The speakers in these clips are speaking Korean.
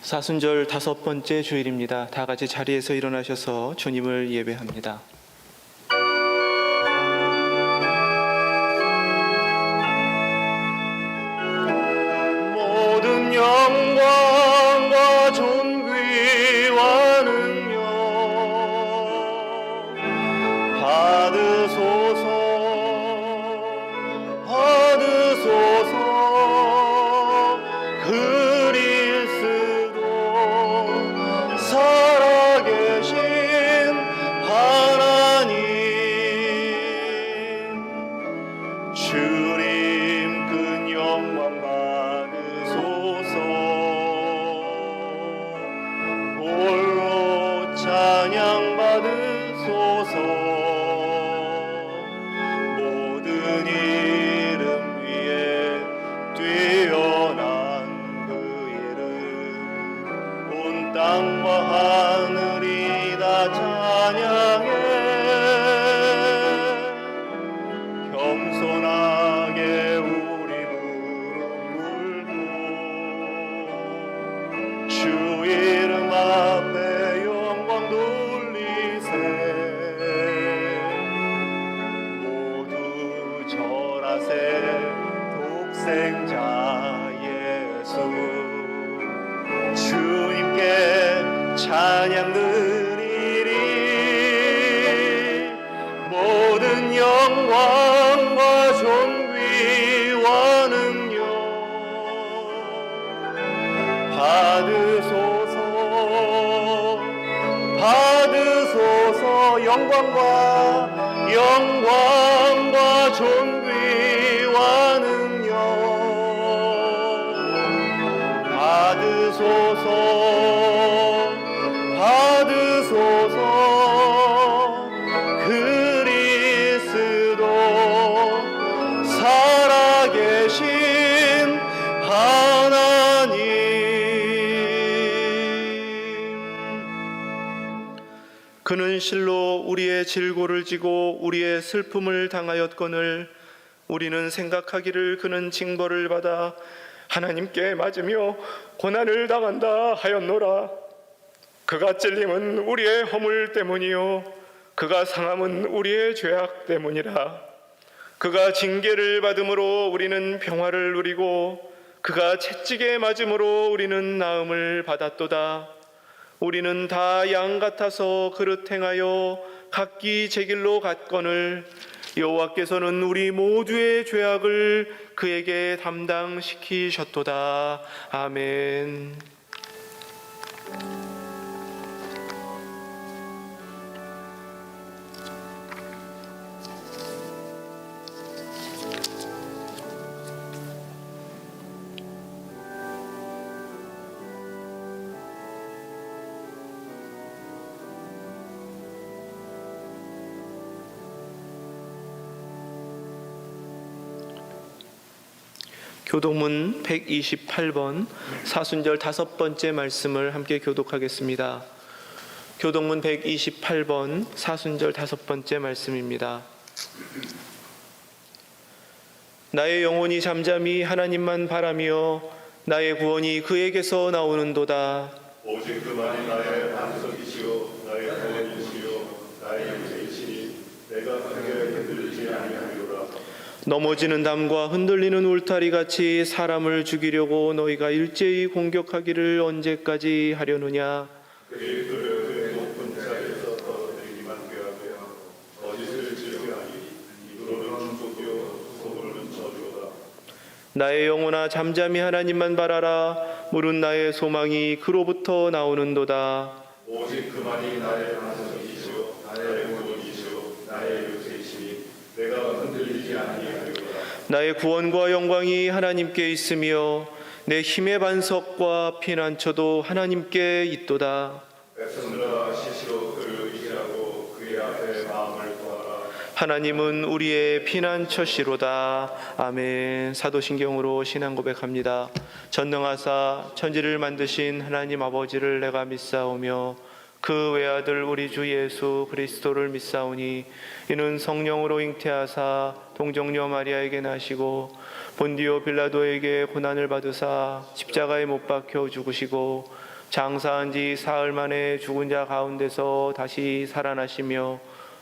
사순절 5번째 주일입니다. 다 같이 자리에서 일어나셔서 주님을 예배합니다. 모든 영광과 존귀와 능력 받으소서 그리스도 살아계신 하나님 주님 큰 영광 받으소서 홀로 찬양 받으소서 모든 이름 위에 뛰어난 그 이름 온 땅과 하늘이 다 찬양해 겸손하게 우리 무릎 꿇고 주 이름 앞에 영광 돌리세 모두 절하세 독생자 예수 주님께 찬양 드리리 모든 영광과 존귀와 능력 받으소서 영광과 존귀와 능력 받으소서 그리스도 살아계신 하나님 그는 실로 우리의 질고를 지고 우리의 슬픔을 당하였거늘 우리는 생각하기를 그는 징벌을 받아 하나님께 맞으며 고난을 당한다 하였노라. 그가 찔림은 우리의 허물 때문이요 그가 상함은 우리의 죄악 때문이라. 그가 징계를 받음으로 우리는 평화를 누리고 그가 채찍에 맞음으로 우리는 나음을 받았도다. 우리는 다 양 같아서 그릇 행하여 각기 제 길로 갔거늘 여호와께서는 우리 모두의 죄악을 그에게 담당시키셨도다. 아멘. 교독문 128번 사순절 5번째 말씀을 함께 교독하겠습니다. 교독문 128번 사순절 5번째 말씀입니다. 나의 영혼이 잠잠히 하나님만 바라며 나의 구원이 그에게서 나오는도다. 오직 그만이 나의 반석이시오 나의 구원이시오 나의 요새이시니 내가 크게 흔들리지 아니하리로다. 넘어지는 담과 흔들리는 울타리 같이 사람을 죽이려고 너희가 일제히 공격하기를 언제까지 하려느냐. 그의 그 높은 자리에서 떨어뜨리기만 꾀하며 거짓을 즐겨하니 입으로는 축복이요 속으로는 저주로다. 나의 영혼아 잠잠히 하나님만 바라라. 물은 나의 소망이 그로부터 나오는도다. 오직 그만이 나의 반석이시오 나의 구원이시오 나의 요새이시니 내가 흔들리지 아니하리로다. 나의 구원과 영광이 하나님께 있으며 내 힘의 반석과 피난처도 하나님께 있도다. 백성들아 시시로 그를 의지하고 그의 앞에 마음을 구하라. 하나님은 우리의 피난처시로다. 아멘. 사도신경으로 신앙 고백합니다. 전능하사 천지를 만드신 하나님 아버지를 내가 믿사오며 그 외아들 우리 주 예수 그리스도를 믿사오니 이는 성령으로 잉태하사 동정녀 마리아에게 나시고 본디오 빌라도에게 고난을 받으사 십자가에 못 박혀 죽으시고 장사한 지 사흘 만에 죽은 자 가운데서 다시 살아나시며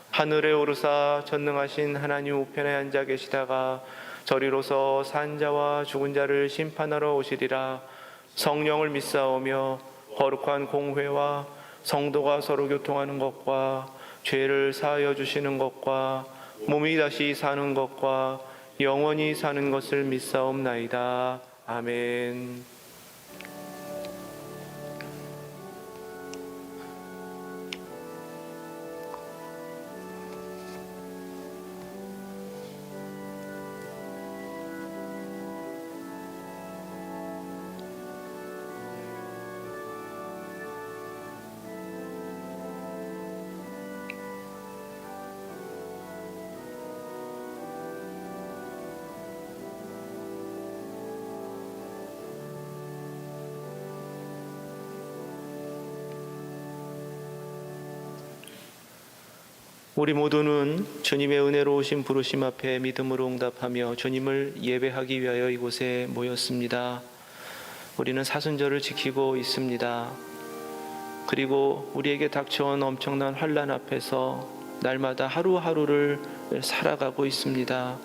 하늘에 오르사 전능하신 하나님 우편에 앉아 계시다가 저리로서 산 자와 죽은 자를 심판하러 오시리라. 성령을 믿사오며 거룩한 공회와 성도가 서로 교통하는 것과 죄를 사하여 주시는 것과 몸이 다시 사는 것과 영원히 사는 것을 믿사옵나이다. 아멘. 우리 모두는 주님의 은혜로 오신 부르심 앞에 믿음으로 응답하며 주님을 예배하기 위하여 이곳에 모였습니다. 우리는 사순절을 지키고 있습니다. 그리고 우리에게 닥쳐온 엄청난 환난 앞에서 날마다 하루하루를 살아가고 있습니다.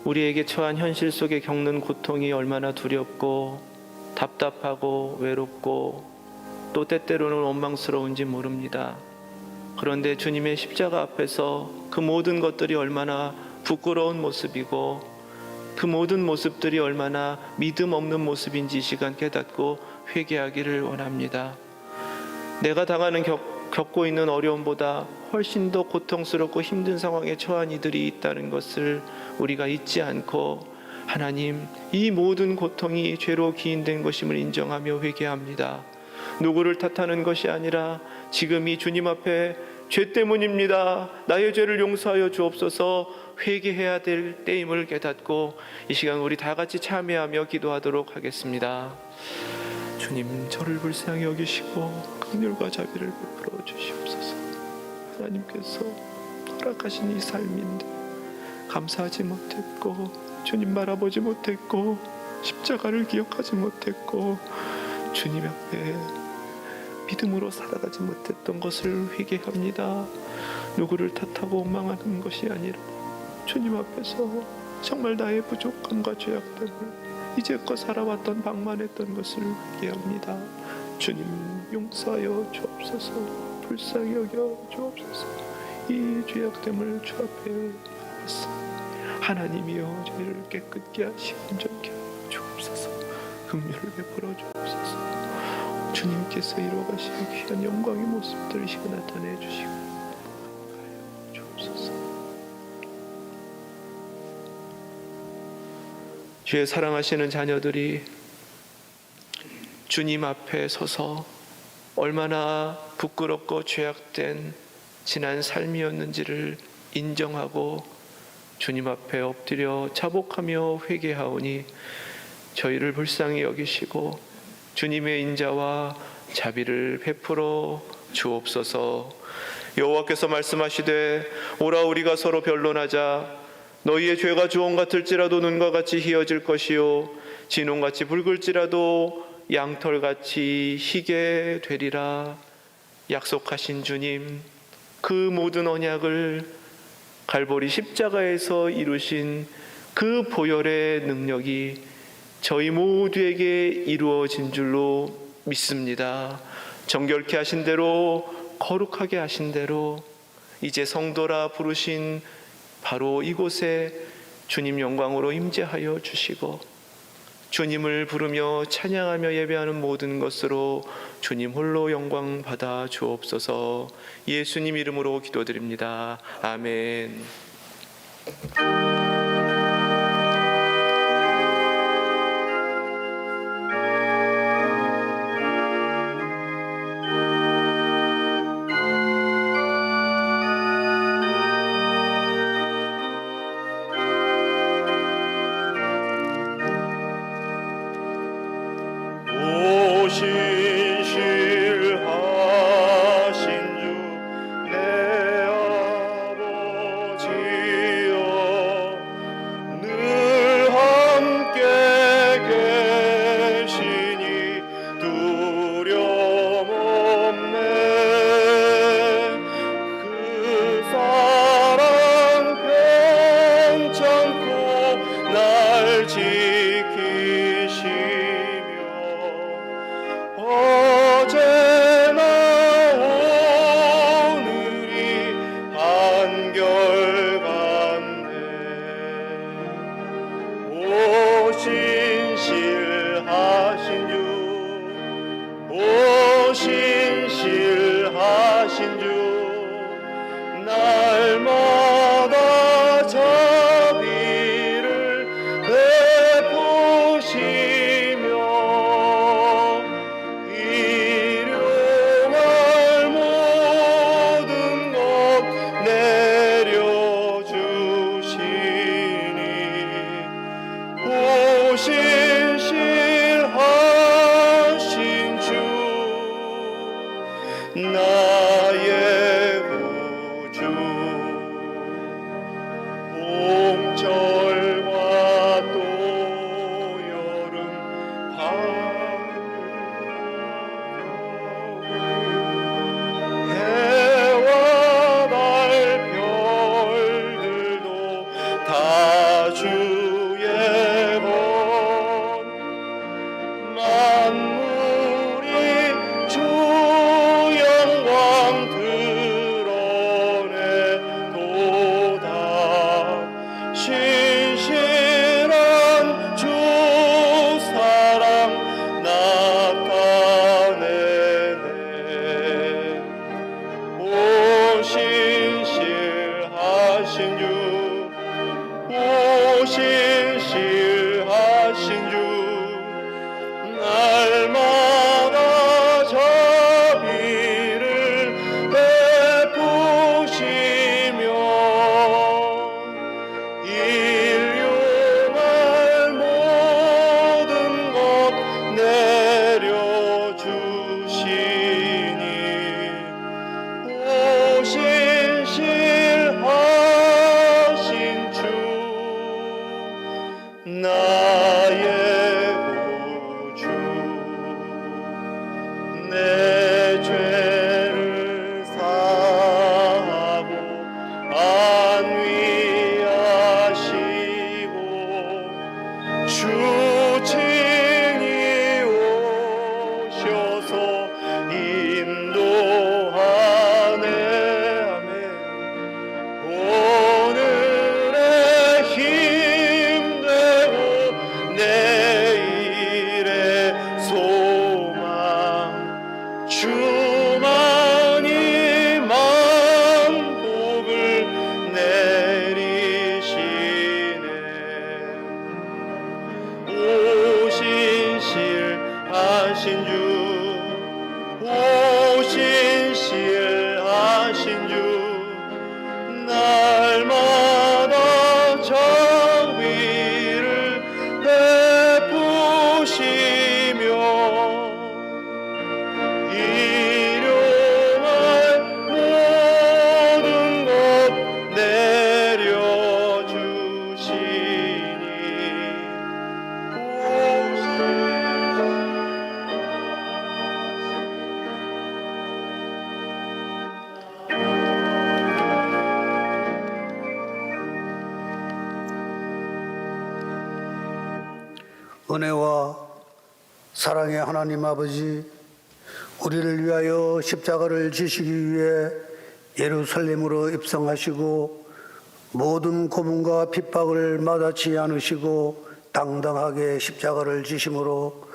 우리에게 처한 현실 속에 겪는 고통이 얼마나 두렵고 답답하고 외롭고 또 때때로는 원망스러운지 모릅니다. 그런데 주님의 십자가 앞에서 그 모든 것들이 얼마나 부끄러운 모습이고 그 모든 모습들이 얼마나 믿음 없는 모습인지 이 시간 깨닫고 회개하기를 원합니다. 내가 겪고 있는 어려움보다 훨씬 더 고통스럽고 힘든 상황에 처한 이들이 있다는 것을 우리가 잊지 않고 하나님, 이 모든 고통이 죄로 기인된 것임을 인정하며 회개합니다. 누구를 탓하는 것이 아니라 지금 이 주님 앞에 죄 때문입니다. 나의 죄를 용서하여 주옵소서 회개해야 될 때임을 깨닫고 이 시간 우리 다 같이 참여하며 기도하도록 하겠습니다. 주님, 저를 불쌍히 여기시고 긍휼과 자비를 베풀어 주시옵소서. 하나님께서 허락하신 이 삶인데 감사하지 못했고 주님 바라보지 못했고 십자가를 기억하지 못했고 주님 앞에 믿음으로 살아가지 못했던 것을 회개합니다. 누구를 탓하고 원망하는 것이 아니라 주님 앞에서 정말 나의 부족함과 죄악됨을 이제껏 살아왔던 방만했던 것을 회개합니다. 주님 용서하여 주옵소서. 불쌍히 여겨 주옵소서. 이 죄악됨을 주 앞에 놓았습니다. 하나님이여 저희를 깨끗게 하시고 온전케 하여 주옵소서. 긍휼을 베풀어 주옵소서. 주님께서 이루어가신 귀한 영광의 모습들을 이 시간 나타내 주시고 하여 주옵소서. 주의 사랑하시는 자녀들이 주님 앞에 서서 얼마나 부끄럽고 죄악된 지난 삶이었는지를 인정하고 주님 앞에 엎드려 자복하며 회개하오니 저희를 불쌍히 여기시고 주님의 인자와 자비를 베풀어 주옵소서. 여호와께서 말씀하시되 오라 우리가 서로 변론하자. 너희의 죄가 주홍 같을지라도 눈과 같이 희어질 것이요 진홍같이 붉을지라도 양털같이 희게 되리라. 약속하신 주님, 그 모든 언약을 갈보리 십자가에서 이루신 그 보혈의 능력이 저희 모두에게 이루어진 줄로 믿습니다. 정결케 하신 대로, 거룩하게 하신 대로 이제 성도라 부르신 바로 이곳에 주님 영광으로 임재하여 주시고 주님을 부르며 찬양하며 예배하는 모든 것으로 주님 홀로 영광 받아 주옵소서. 예수님 이름으로 기도드립니다. 아멘. 두 만물이 주 영광 드러내도다. 신실한 주 사랑 나타내네. 오 신실하신 주, 오 신실하신 주, 날마다 자비를 베푸시며 일용할 모든 것 내려주시니 오 신실하신 주, 나의 구주, 내 죄를 사하고 안위하시고 주 친히 오셔서 인도하네. 아멘. 오늘의 힘 되고 내일의 소망, 주만이 만복을 내리시네. 오 신실하신 주, 오 신실하신 주, 날마다 자비를 베푸시며 일용할 모든 것 내려주시니 은혜와 사랑의 하나님 아버지, 우리를 위하여 십자가를 지시기 위해 예루살렘으로 입성하시고 모든 고문과 핍박을 마다치 않으시고 당당하게 십자가를 지심으로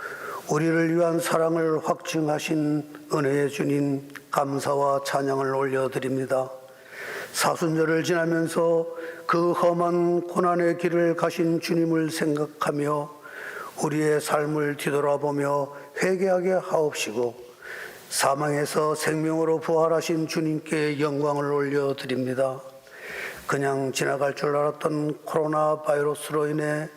우리를 위한 사랑을 확증하신 은혜의 주님, 감사와 찬양을 올려드립니다. 사순절을 지나면서 그 험한 고난의 길을 가신 주님을 생각하며 우리의 삶을 뒤돌아보며 회개하게 하옵시고 사망에서 생명으로 부활하신 주님께 영광을 올려드립니다. 그냥 지나갈 줄 알았던 코로나 바이러스로 인해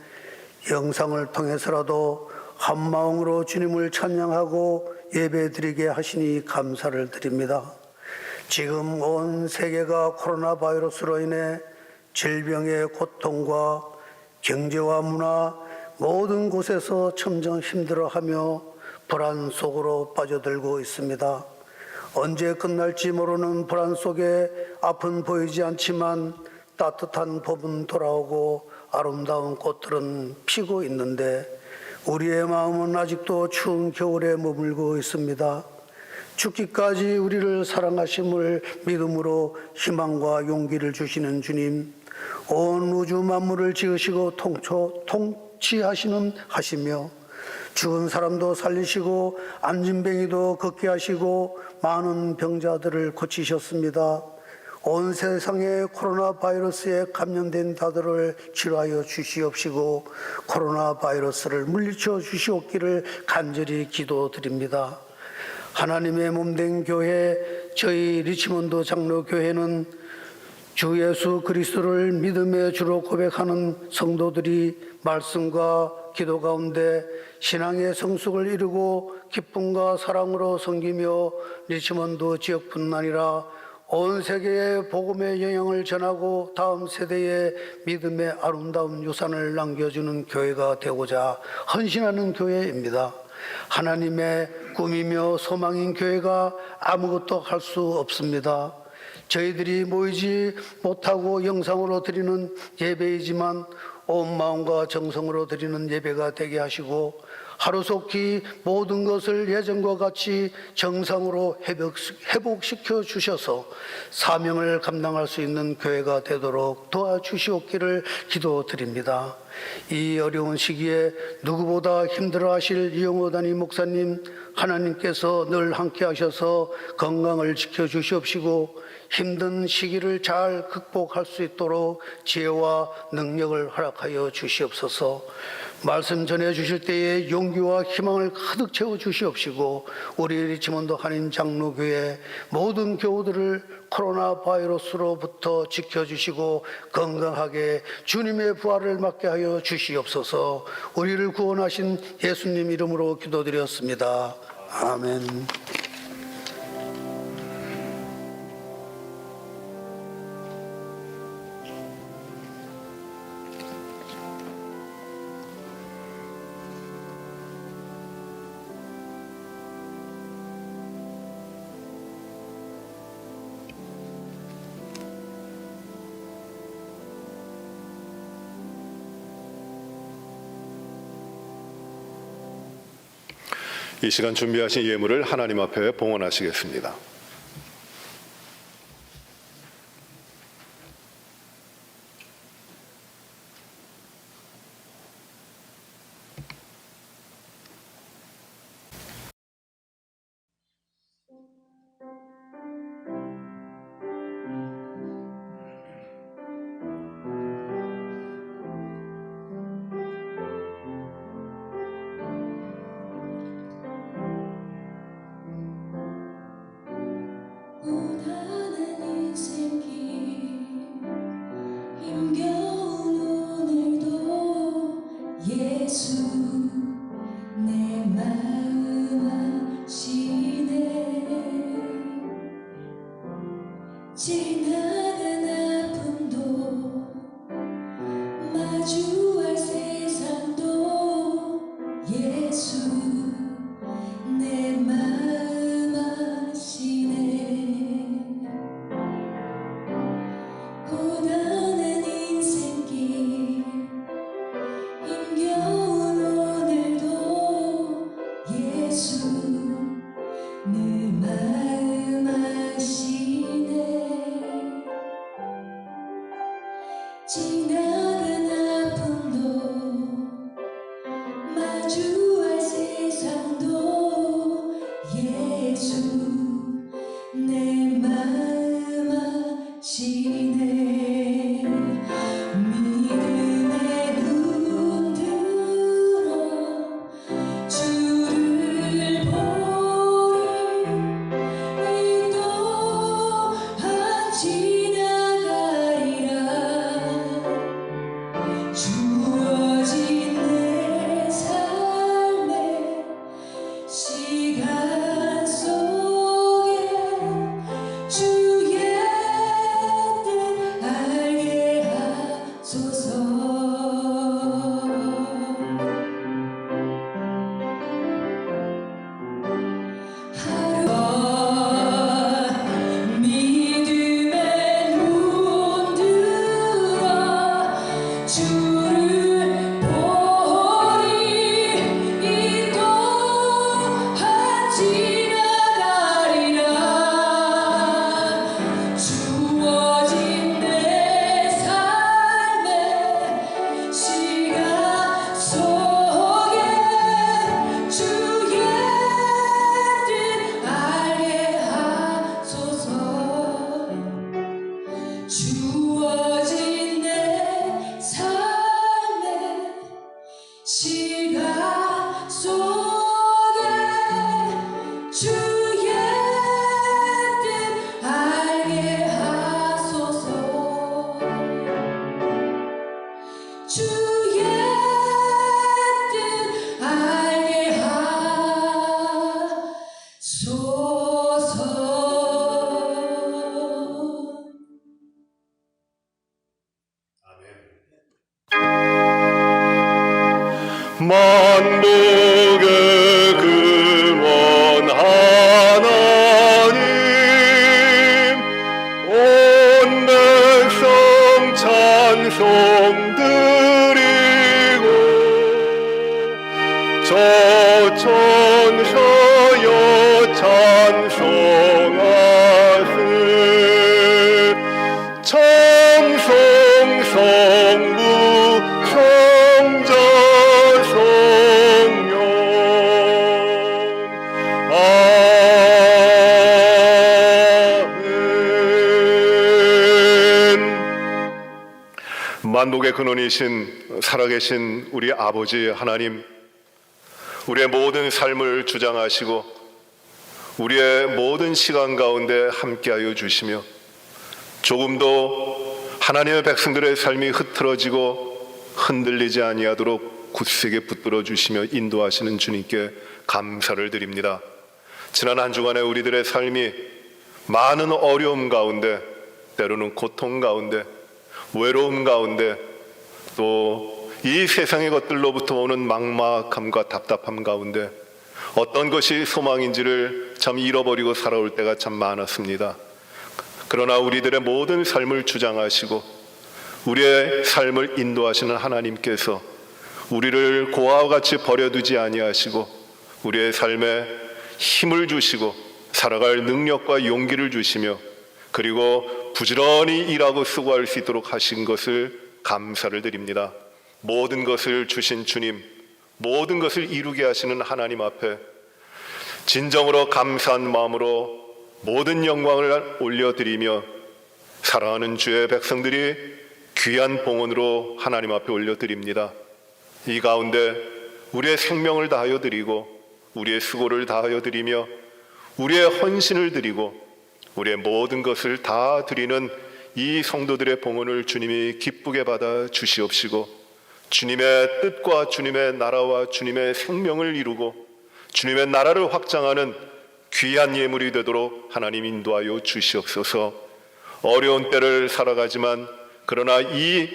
영상을 통해서라도 한마음으로 주님을 찬양하고 예배드리게 하시니 감사를 드립니다. 지금 온 세계가 코로나 바이러스로 인해 질병의 고통과 경제와 문화 모든 곳에서 점점 힘들어하며 불안 속으로 빠져들고 있습니다. 언제 끝날지 모르는 불안 속에 앞은 보이지 않지만 따뜻한 봄은 돌아오고 아름다운 꽃들은 피고 있는데 우리의 마음은 아직도 추운 겨울에 머물고 있습니다. 죽기까지 우리를 사랑하심을 믿음으로 희망과 용기를 주시는 주님, 온 우주 만물을 지으시고 통치하시며 죽은 사람도 살리시고 안진뱅이도 걷게 하시고 많은 병자들을 고치셨습니다. 온 세상에 코로나 바이러스에 감염된 자들을 치료하여 주시옵시고 코로나 바이러스를 물리쳐 주시옵기를 간절히 기도드립니다. 하나님의 몸된 교회, 저희 리치몬드 장로교회는 주 예수 그리스도를 믿음의 주로 고백하는 성도들이 말씀과 기도 가운데 신앙의 성숙을 이루고 기쁨과 사랑으로 섬기며 리치몬드 지역뿐 아니라 온 세계에 복음의 영향을 전하고 다음 세대에 믿음의 아름다운 유산을 남겨주는 교회가 되고자 헌신하는 교회입니다. 하나님의 꿈이며 소망인 교회가 아무것도 할 수 없습니다. 저희들이 모이지 못하고 영상으로 드리는 예배이지만 온 마음과 정성으로 드리는 예배가 되게 하시고 하루속히 모든 것을 예전과 같이 정상으로 회복시켜 주셔서 사명을 감당할 수 있는 교회가 되도록 도와주시옵기를 기도드립니다. 이 어려운 시기에 누구보다 힘들어하실 이용호 담임 목사님, 하나님께서 늘 함께 하셔서 건강을 지켜주시옵시고 힘든 시기를 잘 극복할 수 있도록 지혜와 능력을 허락하여 주시옵소서. 말씀 전해 주실 때에 용기와 희망을 가득 채워 주시옵시고 우리 리치몬드 한인 장로교회 모든 교우들을 코로나 바이러스로부터 지켜주시고 건강하게 주님의 부활을 맞게 하여 주시옵소서. 우리를 구원하신 예수님 이름으로 기도드렸습니다. 아멘. 이 시간 준비하신 예물을 하나님 앞에 봉헌하시겠습니다. 만복의 근원 하나님, 온 백성 찬송 드리고 천사여 찬송하세 찬송 성부 성자 성령 만복의 근원이신 살아계신 우리 아버지 하나님, 우리의 모든 삶을 주장하시고 우리의 모든 시간 가운데 함께하여 주시며 조금도 하나님의 백성들의 삶이 흐트러지고 흔들리지 아니하도록 굳세게 붙들어 주시며 인도하시는 주님께 감사를 드립니다. 지난 한 주간에 우리들의 삶이 많은 어려움 가운데, 때로는 고통 가운데, 외로움 가운데, 또 이 세상의 것들로부터 오는 막막함과 답답함 가운데 어떤 것이 소망인지를 참 잃어버리고 살아올 때가 참 많았습니다. 그러나 우리들의 모든 삶을 주장하시고 우리의 삶을 인도하시는 하나님께서 우리를 고아와 같이 버려두지 아니하시고 우리의 삶에 힘을 주시고 살아갈 능력과 용기를 주시며 그리고 부지런히 일하고 수고할 수 있도록 하신 것을 감사를 드립니다. 모든 것을 주신 주님, 모든 것을 이루게 하시는 하나님 앞에 진정으로 감사한 마음으로 모든 영광을 올려드리며 사랑하는 주의 백성들이 귀한 봉헌으로 하나님 앞에 올려드립니다. 이 가운데 우리의 생명을 다하여 드리고 우리의 수고를 다하여 드리며 우리의 헌신을 드리고 우리의 모든 것을 다 드리는 이 성도들의 봉헌을 주님이 기쁘게 받아 주시옵시고 주님의 뜻과 주님의 나라와 주님의 생명을 이루고 주님의 나라를 확장하는 귀한 예물이 되도록 하나님 인도하여 주시옵소서. 어려운 때를 살아가지만 그러나 이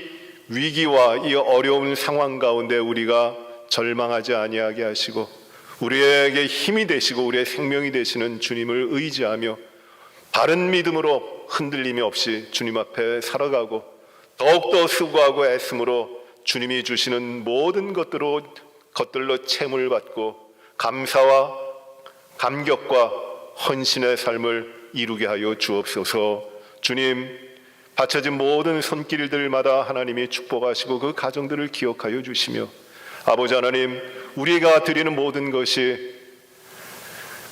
위기와 이 어려운 상황 가운데 우리가 절망하지 아니하게 하시고 우리에게 힘이 되시고 우리의 생명이 되시는 주님을 의지하며 바른 믿음으로 흔들림이 없이 주님 앞에 살아가고 더욱더 수고하고 애씀으로 주님이 주시는 모든 것들로 채무를 받고 감사와 감격과 헌신의 삶을 이루게 하여 주옵소서. 주님, 바쳐진 모든 손길들마다 하나님이 축복하시고 그 가정들을 기억하여 주시며 아버지 하나님, 우리가 드리는 모든 것이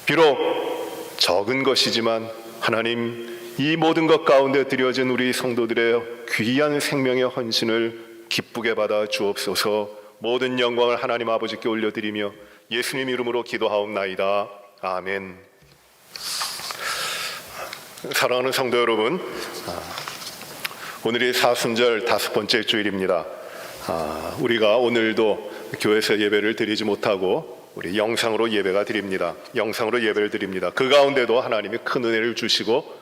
비록 적은 것이지만 하나님, 이 모든 것 가운데 드려진 우리 성도들의 귀한 생명의 헌신을 기쁘게 받아 주옵소서. 모든 영광을 하나님 아버지께 올려드리며 예수님 이름으로 기도하옵나이다. 아멘. 사랑하는 성도 여러분, 오늘이 사순절 5번째 주일입니다. 우리가 오늘도 교회에서 예배를 드리지 못하고 우리 영상으로 예배가 드립니다. 영상으로 예배를 드립니다. 그 가운데도 하나님이 큰 은혜를 주시고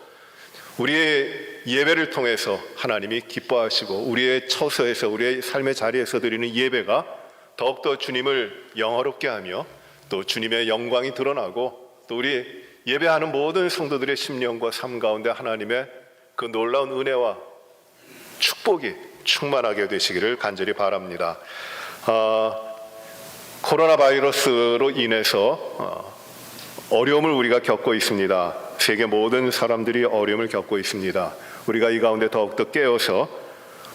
우리의 예배를 통해서 하나님이 기뻐하시고 우리의 처소에서 우리의 삶의 자리에서 드리는 예배가 더욱더 주님을 영화롭게 하며 또 주님의 영광이 드러나고 또 우리 예배하는 모든 성도들의 심령과 삶 가운데 하나님의 그 놀라운 은혜와 축복이 충만하게 되시기를 간절히 바랍니다. 코로나 바이러스로 인해서 어려움을 우리가 겪고 있습니다. 세계 모든 사람들이 어려움을 겪고 있습니다. 우리가 이 가운데 더욱더 깨어서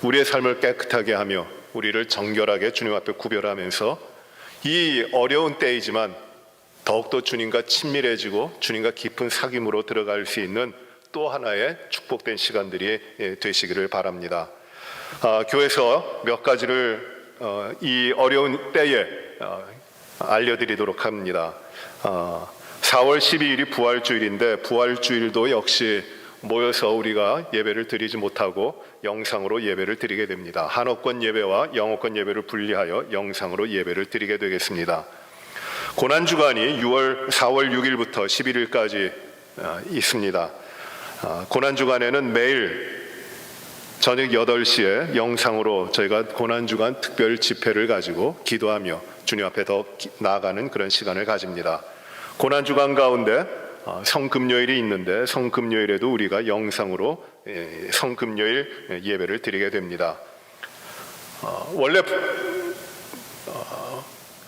우리의 삶을 깨끗하게 하며 우리를 정결하게 주님 앞에 구별하면서 이 어려운 때이지만 더욱더 주님과 친밀해지고 주님과 깊은 사귐으로 들어갈 수 있는 또 하나의 축복된 시간들이 되시기를 바랍니다. 교회에서 몇 가지를 이 어려운 때에 알려드리도록 합니다. 4월 12일이 부활주일인데 부활주일도 역시 모여서 우리가 예배를 드리지 못하고 영상으로 예배를 드리게 됩니다. 한옥권 예배와 영어권 예배를 분리하여 영상으로 예배를 드리게 되겠습니다. 고난주간이 4월 6일부터 11일까지 있습니다. 고난주간에는 매일 저녁 8시에 영상으로 저희가 고난주간 특별 집회를 가지고 기도하며 주님 앞에 더 나아가는 그런 시간을 가집니다. 고난주간 가운데 성금요일이 있는데 성금요일에도 우리가 영상으로 성금요일 예배를 드리게 됩니다. 원래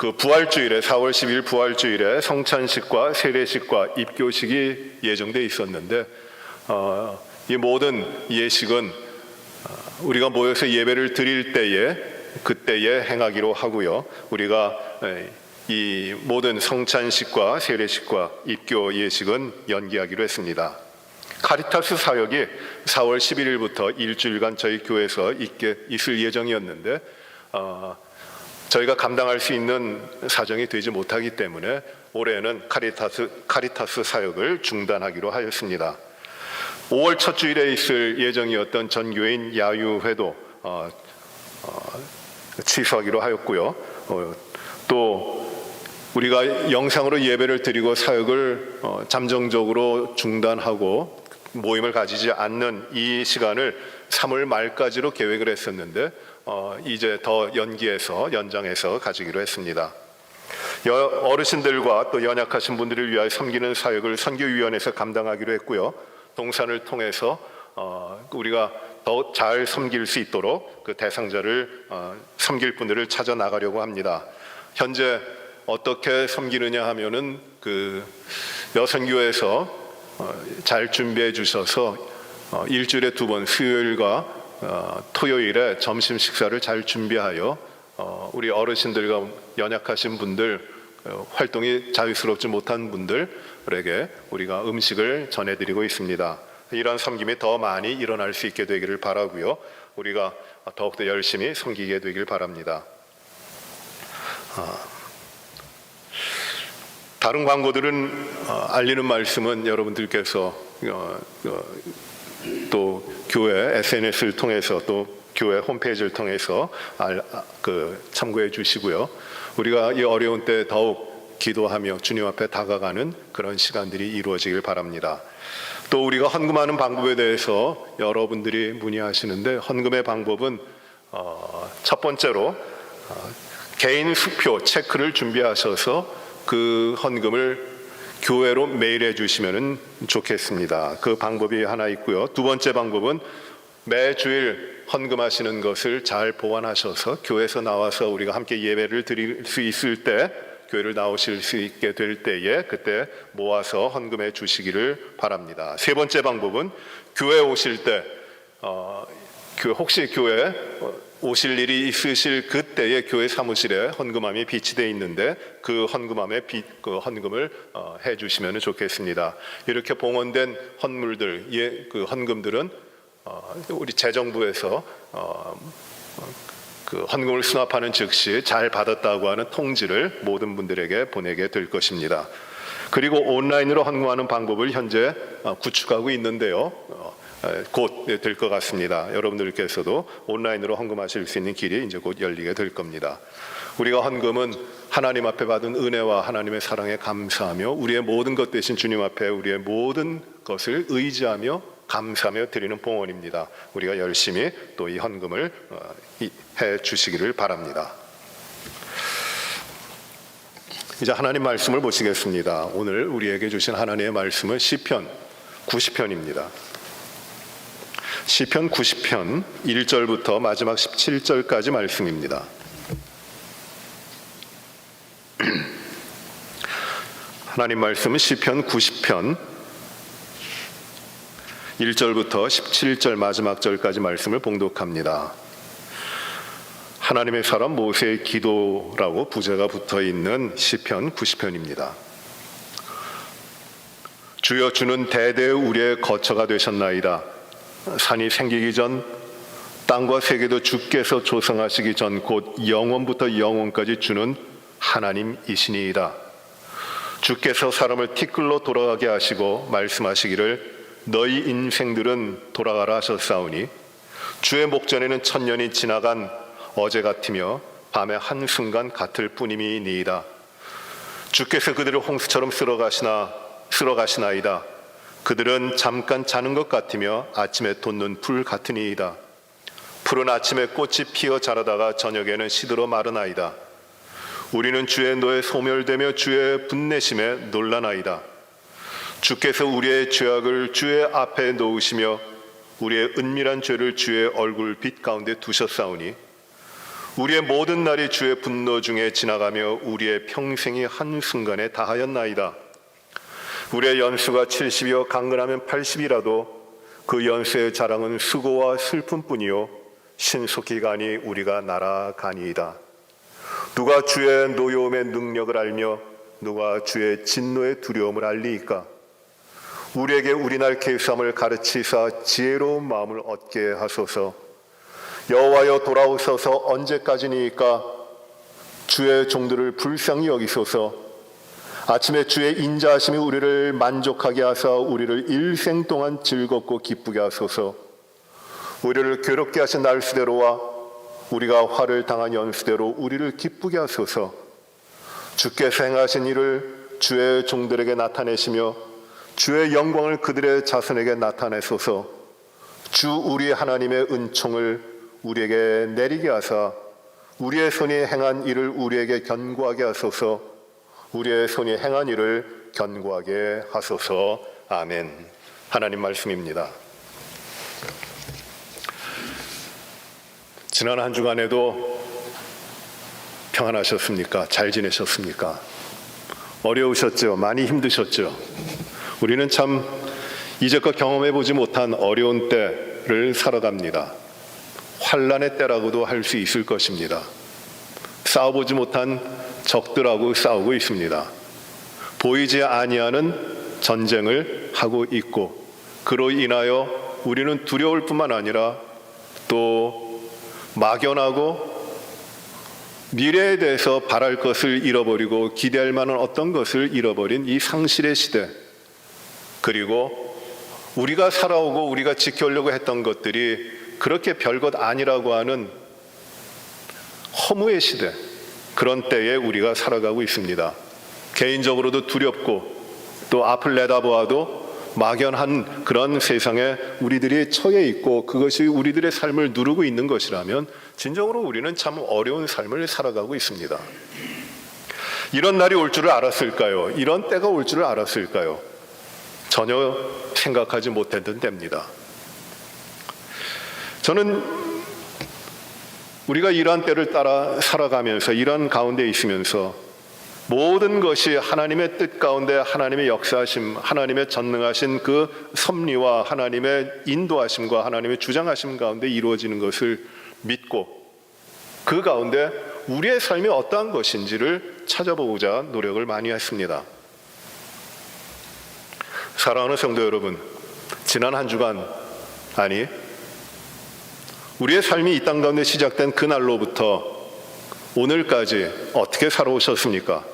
그 부활주일에 4월 10일 부활주일에 성찬식과 세례식과 입교식이 예정돼 있었는데 이 모든 예식은 우리가 모여서 예배를 드릴 때에 그때에 행하기로 하고요. 우리가 이 모든 성찬식과 세례식과 입교 예식은 연기하기로 했습니다. 카리타스 사역이 4월 11일부터 일주일간 저희 교회에서 있을 예정이었는데 저희가 감당할 수 있는 사정이 되지 못하기 때문에 올해는 카리타스 사역을 중단하기로 하였습니다. 5월 첫 주일에 있을 예정이었던 전교인 야유회도 취소하기로 하였고요. 또 우리가 영상으로 예배를 드리고 사역을 잠정적으로 중단하고 모임을 가지지 않는 이 시간을 3월 말까지로 계획을 했었는데 이제 더 연장해서 가지기로 했습니다. 어르신들과 또 연약하신 분들을 위하여 섬기는 사역을 선교위원회에서 감당하기로 했고요. 동산을 통해서 우리가 더 잘 섬길 수 있도록 그 대상자를 섬길 분들을 찾아 나가려고 합니다. 현재 어떻게 섬기느냐 하면은 그 여선교에서 잘 준비해 주셔서 일주일에 2번 수요일과 토요일에 점심 식사를 잘 준비하여 우리 어르신들과 연약하신 분들 활동이 자유스럽지 못한 분들에게 우리가 음식을 전해드리고 있습니다. 이러한 섬김이 더 많이 일어날 수 있게 되기를 바라고요. 우리가 더욱더 열심히 섬기게 되길 바랍니다. 다른 광고들은 알리는 말씀은 여러분들께서 또 교회 SNS를 통해서 또 교회 홈페이지를 통해서 참고해 주시고요. 우리가 이 어려운 때 더욱 기도하며 주님 앞에 다가가는 그런 시간들이 이루어지길 바랍니다. 또 우리가 헌금하는 방법에 대해서 여러분들이 문의하시는데 헌금의 방법은 첫 번째로 개인 수표 체크를 준비하셔서 그 헌금을 교회로 메일해 주시면 좋겠습니다. 그 방법이 하나 있고요. 두 번째 방법은 매주일 헌금하시는 것을 잘 보관하셔서 교회에서 나와서 우리가 함께 예배를 드릴 수 있을 때 교회를 나오실 수 있게 될 때에 그때 모아서 헌금해 주시기를 바랍니다. 세 번째 방법은 교회 오실 때 혹시 교회 오실 일이 있으실 그때에 교회 사무실에 헌금함이 비치되어 있는데 그 헌금함에 그 헌금을 해주시면 좋겠습니다. 이렇게 봉헌된 헌물들, 그 헌금들은 우리 재정부에서 그 헌금을 수납하는 즉시 잘 받았다고 하는 통지를 모든 분들에게 보내게 될 것입니다. 그리고 온라인으로 헌금하는 방법을 현재 구축하고 있는데요. 곧 될 것 같습니다. 여러분들께서도 온라인으로 헌금하실 수 있는 길이 이제 곧 열리게 될 겁니다. 우리가 헌금은 하나님 앞에 받은 은혜와 하나님의 사랑에 감사하며 우리의 모든 것 대신 주님 앞에 우리의 모든 것을 의지하며 감사하며 드리는 봉헌입니다. 우리가 열심히 또 이 헌금을 해 주시기를 바랍니다. 이제 하나님 말씀을 보시겠습니다. 오늘 우리에게 주신 하나님의 말씀은 시편 90편입니다. 시편 90편 1절부터 마지막 17절까지 말씀입니다. 하나님 말씀은 시편 90편 1절부터 17절 마지막 절까지 말씀을 봉독합니다. 하나님의 사람 모세의 기도라고 부제가 붙어있는 시편 90편입니다. 주여 주는 대대 우리의 거처가 되셨나이다. 산이 생기기 전 땅과 세계도 주께서 조성하시기 전 곧 영원부터 영원까지 주는 하나님이시니이다. 주께서 사람을 티끌로 돌아가게 하시고 말씀하시기를 너희 인생들은 돌아가라 하셨사오니 주의 목전에는 천년이 지나간 어제 같으며 밤의 한순간 같을 뿐임이니이다. 주께서 그들을 홍수처럼 쓸어가시나이다. 그들은 잠깐 자는 것 같으며 아침에 돋는 불 같으니이다. 푸른 아침에 꽃이 피어 자라다가 저녁에는 시들어 마르나이다. 우리는 주의 노에 소멸되며 주의 분내심에 놀라나이다. 주께서 우리의 죄악을 주의 앞에 놓으시며 우리의 은밀한 죄를 주의 얼굴 빛 가운데 두셨사오니 우리의 모든 날이 주의 분노 중에 지나가며 우리의 평생이 한순간에 다하였나이다. 우리의 연수가 70이요 강건하면 80이라도 그 연수의 자랑은 수고와 슬픔뿐이요 신속히 가니 우리가 날아가니이다. 누가 주의 노여움의 능력을 알며 누가 주의 진노의 두려움을 알리이까? 우리에게 우리날 계수함을 가르치사 지혜로운 마음을 얻게 하소서. 여호와여 돌아오소서. 언제까지니까? 주의 종들을 불쌍히 여기소서. 아침에 주의 인자하심이 우리를 만족하게 하사 우리를 일생 동안 즐겁고 기쁘게 하소서. 우리를 괴롭게 하신 날수대로와 우리가 화를 당한 연수대로 우리를 기쁘게 하소서. 주께서 행하신 일을 주의 종들에게 나타내시며 주의 영광을 그들의 자손에게 나타내소서. 주 우리 하나님의 은총을 우리에게 내리게 하사 우리의 손이 행한 일을 우리에게 견고하게 하소서. 우리의 손이 행한 일을 견고하게 하소서. 아멘. 하나님 말씀입니다. 지난 한 주간에도 평안하셨습니까? 잘 지내셨습니까? 어려우셨죠? 많이 힘드셨죠? 우리는 참 이제껏 경험해보지 못한 어려운 때를 살아갑니다. 환난의 때라고도 할 수 있을 것입니다. 싸워보지 못한 적들하고 싸우고 있습니다. 보이지 아니하는 전쟁을 하고 있고 그로 인하여 우리는 두려울 뿐만 아니라 또 막연하고 미래에 대해서 바랄 것을 잃어버리고 기대할 만한 어떤 것을 잃어버린 이 상실의 시대, 그리고 우리가 살아오고 우리가 지키려고 했던 것들이 그렇게 별것 아니라고 하는 허무의 시대, 그런 때에 우리가 살아가고 있습니다. 개인적으로도 두렵고 또 앞을 내다보아도 막연한 그런 세상에 우리들이 처해 있고 그것이 우리들의 삶을 누르고 있는 것이라면 진정으로 우리는 참 어려운 삶을 살아가고 있습니다. 이런 날이 올 줄을 알았을까요? 이런 때가 올 줄을 알았을까요? 전혀 생각하지 못했던 때입니다. 저는 우리가 이러한 때를 따라 살아가면서 이런 가운데 있으면서 모든 것이 하나님의 뜻 가운데 하나님의 역사하심, 하나님의 전능하신 그 섭리와 하나님의 인도하심과 하나님의 주장하심 가운데 이루어지는 것을 믿고 그 가운데 우리의 삶이 어떠한 것인지를 찾아보고자 노력을 많이 했습니다. 사랑하는 성도 여러분, 지난 한 주간, 아니 우리의 삶이 이 땅 가운데 시작된 그날로부터 오늘까지 어떻게 살아오셨습니까?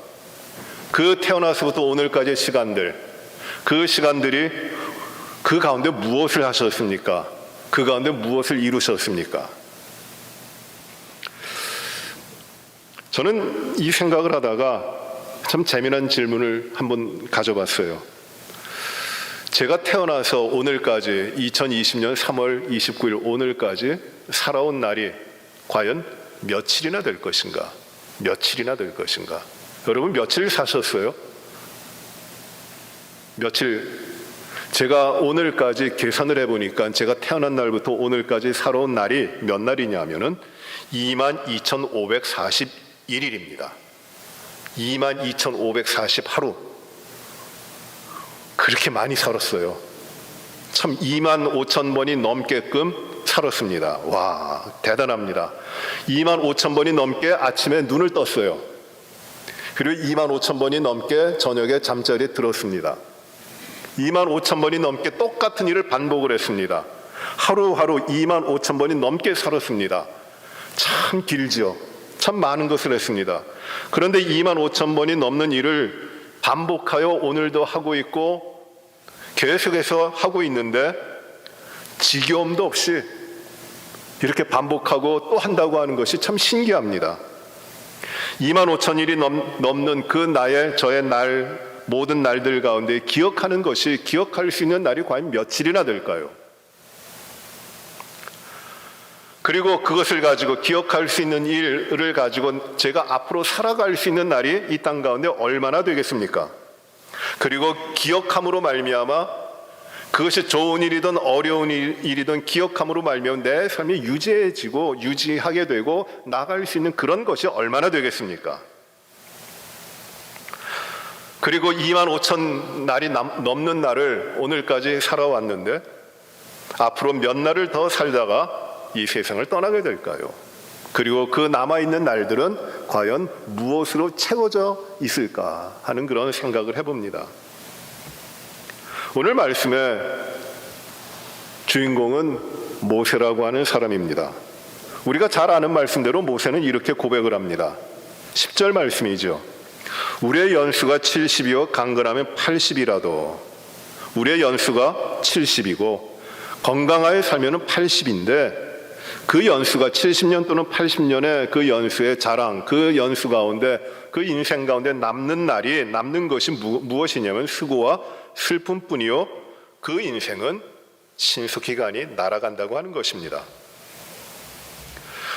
그 태어나서부터 오늘까지의 시간들, 그 시간들이 그 가운데 무엇을 하셨습니까? 그 가운데 무엇을 이루셨습니까? 저는 이 생각을 하다가 참 재미난 질문을 한번 가져봤어요. 제가 태어나서 오늘까지 2020년 3월 29일 오늘까지 살아온 날이 과연 며칠이나 될 것인가? 며칠이나 될 것인가? 여러분 며칠 사셨어요? 며칠? 제가 오늘까지 계산을 해보니까 제가 태어난 날부터 오늘까지 살아온 날이 몇 날이냐면은 22,541일입니다. 22,540 하루. 그렇게 많이 살았어요. 참 25,000번이 넘게끔 살았습니다. 와, 대단합니다. 25,000번이 넘게 아침에 눈을 떴어요. 그리고 25,000번이 넘게 저녁에 잠자리에 들었습니다. 25,000번이 넘게 똑같은 일을 반복을 했습니다. 하루하루 25,000번이 넘게 살았습니다. 참 길지요. 참 많은 것을 했습니다. 그런데 25,000번이 넘는 일을 반복하여 오늘도 하고 있고 계속해서 하고 있는데 지겨움도 없이 이렇게 반복하고 또 한다고 하는 것이 참 신기합니다. 25,000일이 넘는 그 나의 저의 날 모든 날들 가운데 기억하는 것이 기억할 수 있는 날이 과연 며칠이나 될까요? 그리고 그것을 가지고 기억할 수 있는 일을 가지고 제가 앞으로 살아갈 수 있는 날이 이 땅 가운데 얼마나 되겠습니까? 그리고 기억함으로 말미암아 그것이 좋은 일이든 어려운 일이든 기억함으로 말미암아 내 삶이 유지해지고 유지하게 되고 나갈 수 있는 그런 것이 얼마나 되겠습니까? 그리고 25,000 날이 넘는 날을 오늘까지 살아왔는데 앞으로 몇 날을 더 살다가 이 세상을 떠나게 될까요? 그리고 그 남아있는 날들은 과연 무엇으로 채워져 있을까 하는 그런 생각을 해봅니다. 오늘 말씀의 주인공은 모세라고 하는 사람입니다. 우리가 잘 아는 말씀대로 모세는 이렇게 고백을 합니다. 10절 말씀이죠. 우리의 연수가 70이요 강건하면 80이라도 우리의 연수가 70이고 건강하게 살면 80인데 그 연수가 70년 또는 80년의 그 연수의 자랑, 그 연수 가운데 그 인생 가운데 남는 것이 무엇이냐면 수고와 슬픔뿐이요 그 인생은 신속히 가니 날아간다고 하는 것입니다.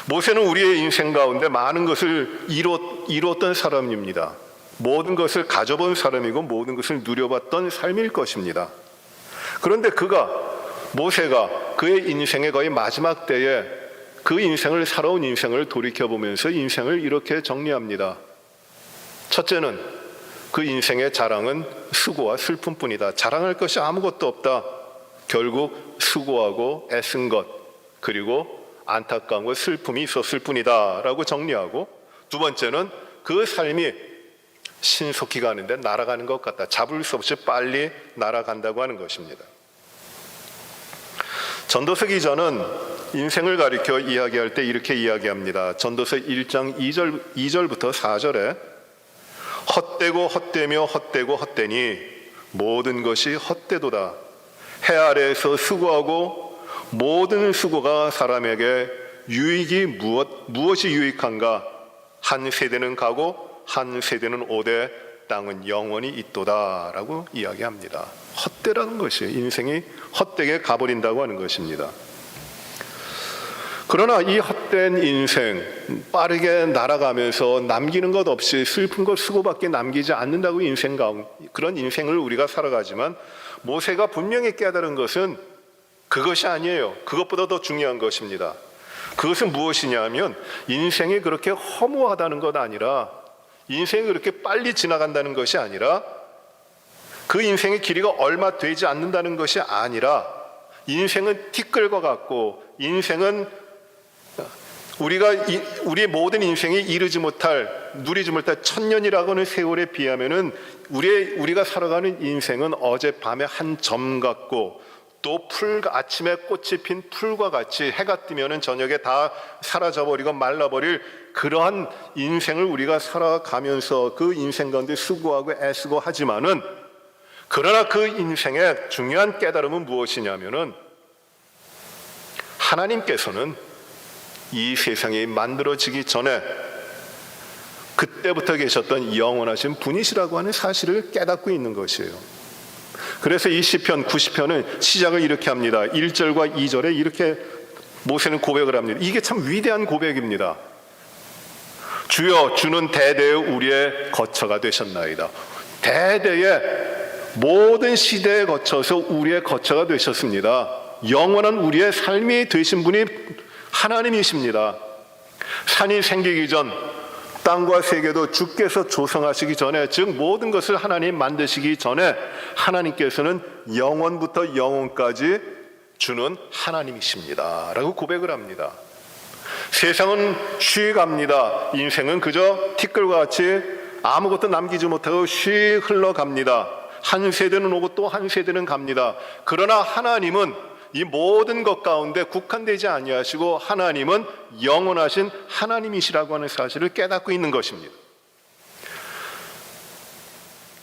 모세는 우리의 인생 가운데 많은 것을 이루었던 사람입니다. 모든 것을 가져본 사람이고 모든 것을 누려봤던 삶일 것입니다. 그런데 모세가 그의 인생의 거의 마지막 때에 그 인생을 살아온 인생을 돌이켜보면서 인생을 이렇게 정리합니다. 첫째는 그 인생의 자랑은 수고와 슬픔뿐이다. 자랑할 것이 아무것도 없다. 결국 수고하고 애쓴 것 그리고 안타까운 슬픔이 있었을 뿐이다 라고 정리하고, 두 번째는 그 삶이 신속히 가는데 날아가는 것 같다. 잡을 수 없이 빨리 날아간다고 하는 것입니다. 전도서 기자는 인생을 가리켜 이야기할 때 이렇게 이야기합니다. 전도서 1장 2절부터 4절에 헛되고 헛되며 헛되고 헛되니 모든 것이 헛되도다. 해 아래에서 수고하고 모든 수고가 사람에게 유익이 무엇이 유익한가? 한 세대는 가고 한 세대는 오되 땅은 영원히 있도다 라고 이야기합니다. 헛되라는 것이 인생이 헛되게 가버린다고 하는 것입니다. 그러나 이 헛된 인생 빠르게 날아가면서 남기는 것 없이 슬픈 것 수고밖에 남기지 않는다고 그런 인생을 우리가 살아가지만 모세가 분명히 깨달은 것은 그것이 아니에요. 그것보다 더 중요한 것입니다. 그것은 무엇이냐 하면 인생이 그렇게 허무하다는 것 아니라, 인생이 그렇게 빨리 지나간다는 것이 아니라, 그 인생의 길이가 얼마 되지 않는다는 것이 아니라, 인생은 티끌과 같고 인생은 우리의 모든 인생이 누리지 못할 1000년이라고 하는 세월에 비하면은 우리가 살아가는 인생은 어젯밤의 한 점 같고, 또 아침에 꽃이 핀 풀과 같이 해가 뜨면은 저녁에 다 사라져버리고 말라버릴 그러한 인생을 우리가 살아가면서 그 인생 가운데 수고하고 애쓰고 하지만은, 그러나 그 인생의 중요한 깨달음은 무엇이냐면은 하나님께서는 이 세상이 만들어지기 전에 그때부터 계셨던 영원하신 분이시라고 하는 사실을 깨닫고 있는 것이에요. 그래서 이 시편 90편은 시작을 이렇게 합니다. 1절과 2절에 이렇게 모세는 고백을 합니다. 이게 참 위대한 고백입니다. 주여, 주는 대대에 우리의 거처가 되셨나이다. 대대에 모든 시대에 거쳐서 우리의 거처가 되셨습니다. 영원한 우리의 삶이 되신 분이 하나님이십니다. 산이 생기기 전, 땅과 세계도 주께서 조성하시기 전에, 즉 모든 것을 하나님 만드시기 전에 하나님께서는 영원부터 영원까지 주는 하나님이십니다 라고 고백을 합니다. 세상은 쉬어갑니다. 인생은 그저 티끌과 같이 아무것도 남기지 못하고 쉬 흘러갑니다. 한 세대는 오고 또 한 세대는 갑니다. 그러나 하나님은 이 모든 것 가운데 국한되지 아니하시고 하나님은 영원하신 하나님이시라고 하는 사실을 깨닫고 있는 것입니다.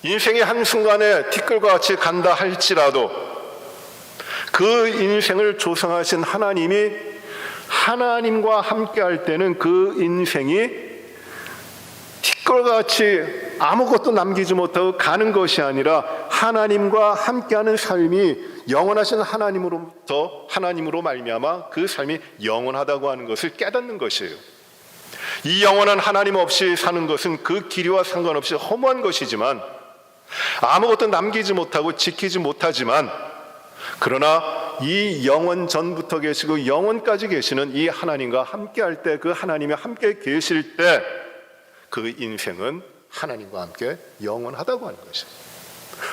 인생이 한순간에 티끌과 같이 간다 할지라도 그 인생을 조성하신 하나님이 하나님과 함께 할 때는 그 인생이 티끌과 같이 아무것도 남기지 못하고 가는 것이 아니라 하나님과 함께하는 삶이 영원하신 하나님으로 말미암아 그 삶이 영원하다고 하는 것을 깨닫는 것이에요. 이 영원한 하나님 없이 사는 것은 그 길이와 상관없이 허무한 것이지만, 아무것도 남기지 못하고 지키지 못하지만 그러나 이 영원 전부터 계시고 영원까지 계시는 이 하나님과 함께 할 때, 그 하나님이 함께 계실 때 그 인생은 하나님과 함께 영원하다고 하는 것입니다.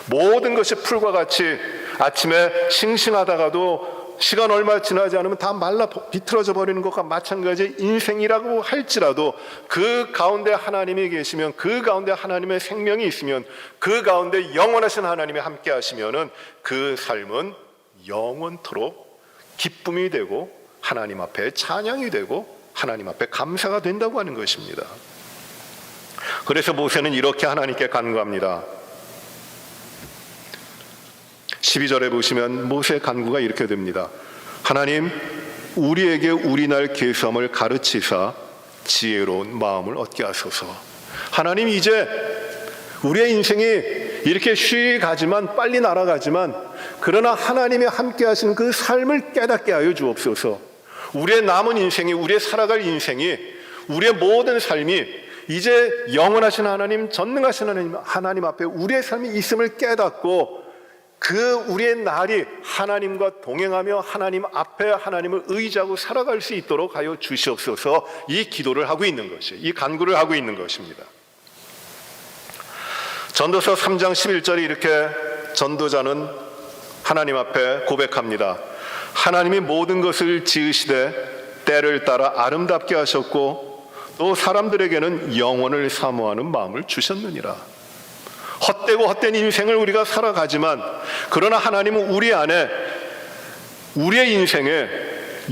모든 것이 풀과 같이 아침에 싱싱하다가도 시간 얼마 지나지 않으면 다 말라 비틀어져 버리는 것과 마찬가지 인생이라고 할지라도 그 가운데 하나님이 계시면, 그 가운데 하나님의 생명이 있으면, 그 가운데 영원하신 하나님이 함께 하시면은 그 삶은 영원토록 기쁨이 되고 하나님 앞에 찬양이 되고 하나님 앞에 감사가 된다고 하는 것입니다. 그래서 모세는 이렇게 하나님께 간구합니다. 12절에 보시면 모세의 간구가 이렇게 됩니다. 하나님, 우리에게 우리 날 계수함을 가르치사 지혜로운 마음을 얻게 하소서. 하나님, 이제 우리의 인생이 이렇게 쉬이 가지만, 빨리 날아가지만, 그러나 하나님이 함께 하시는 그 삶을 깨닫게 하여 주옵소서. 우리의 남은 인생이, 우리의 살아갈 인생이, 우리의 모든 삶이 이제 영원하신 하나님, 전능하신 하나님 앞에 우리의 삶이 있음을 깨닫고 그 우리의 날이 하나님과 동행하며 하나님 앞에 하나님을 의지하고 살아갈 수 있도록 하여 주시옵소서. 이 기도를 하고 있는 것이, 이 간구를 하고 있는 것입니다. 전도서 3장 11절에 이렇게 전도자는 하나님 앞에 고백합니다. 하나님이 모든 것을 지으시되 때를 따라 아름답게 하셨고 또 사람들에게는 영원을 사모하는 마음을 주셨느니라. 헛되고 헛된 인생을 우리가 살아가지만, 그러나 하나님은 우리 안에, 우리의 인생에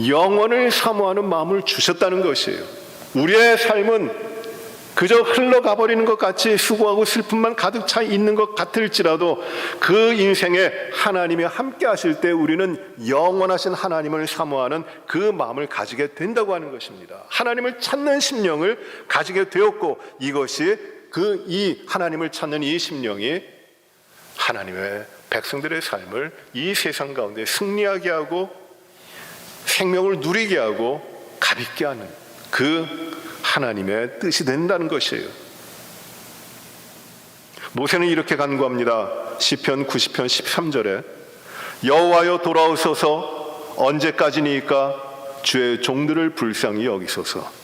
영원을 사모하는 마음을 주셨다는 것이에요. 우리의 삶은 그저 흘러가 버리는 것 같이 수고하고 슬픔만 가득 차 있는 것 같을지라도 그 인생에 하나님이 함께 하실 때 우리는 영원하신 하나님을 사모하는 그 마음을 가지게 된다고 하는 것입니다. 하나님을 찾는 심령을 가지게 되었고, 이것이 이 하나님을 찾는 이 심령이 하나님의 백성들의 삶을 이 세상 가운데 승리하게 하고 생명을 누리게 하고 가볍게 하는 그 하나님의 뜻이 된다는 것이에요. 모세는 이렇게 간구합니다. 시편 90편 13절에 여호와여 돌아오소서, 언제까지니까 주의 종들을 불쌍히 여기소서.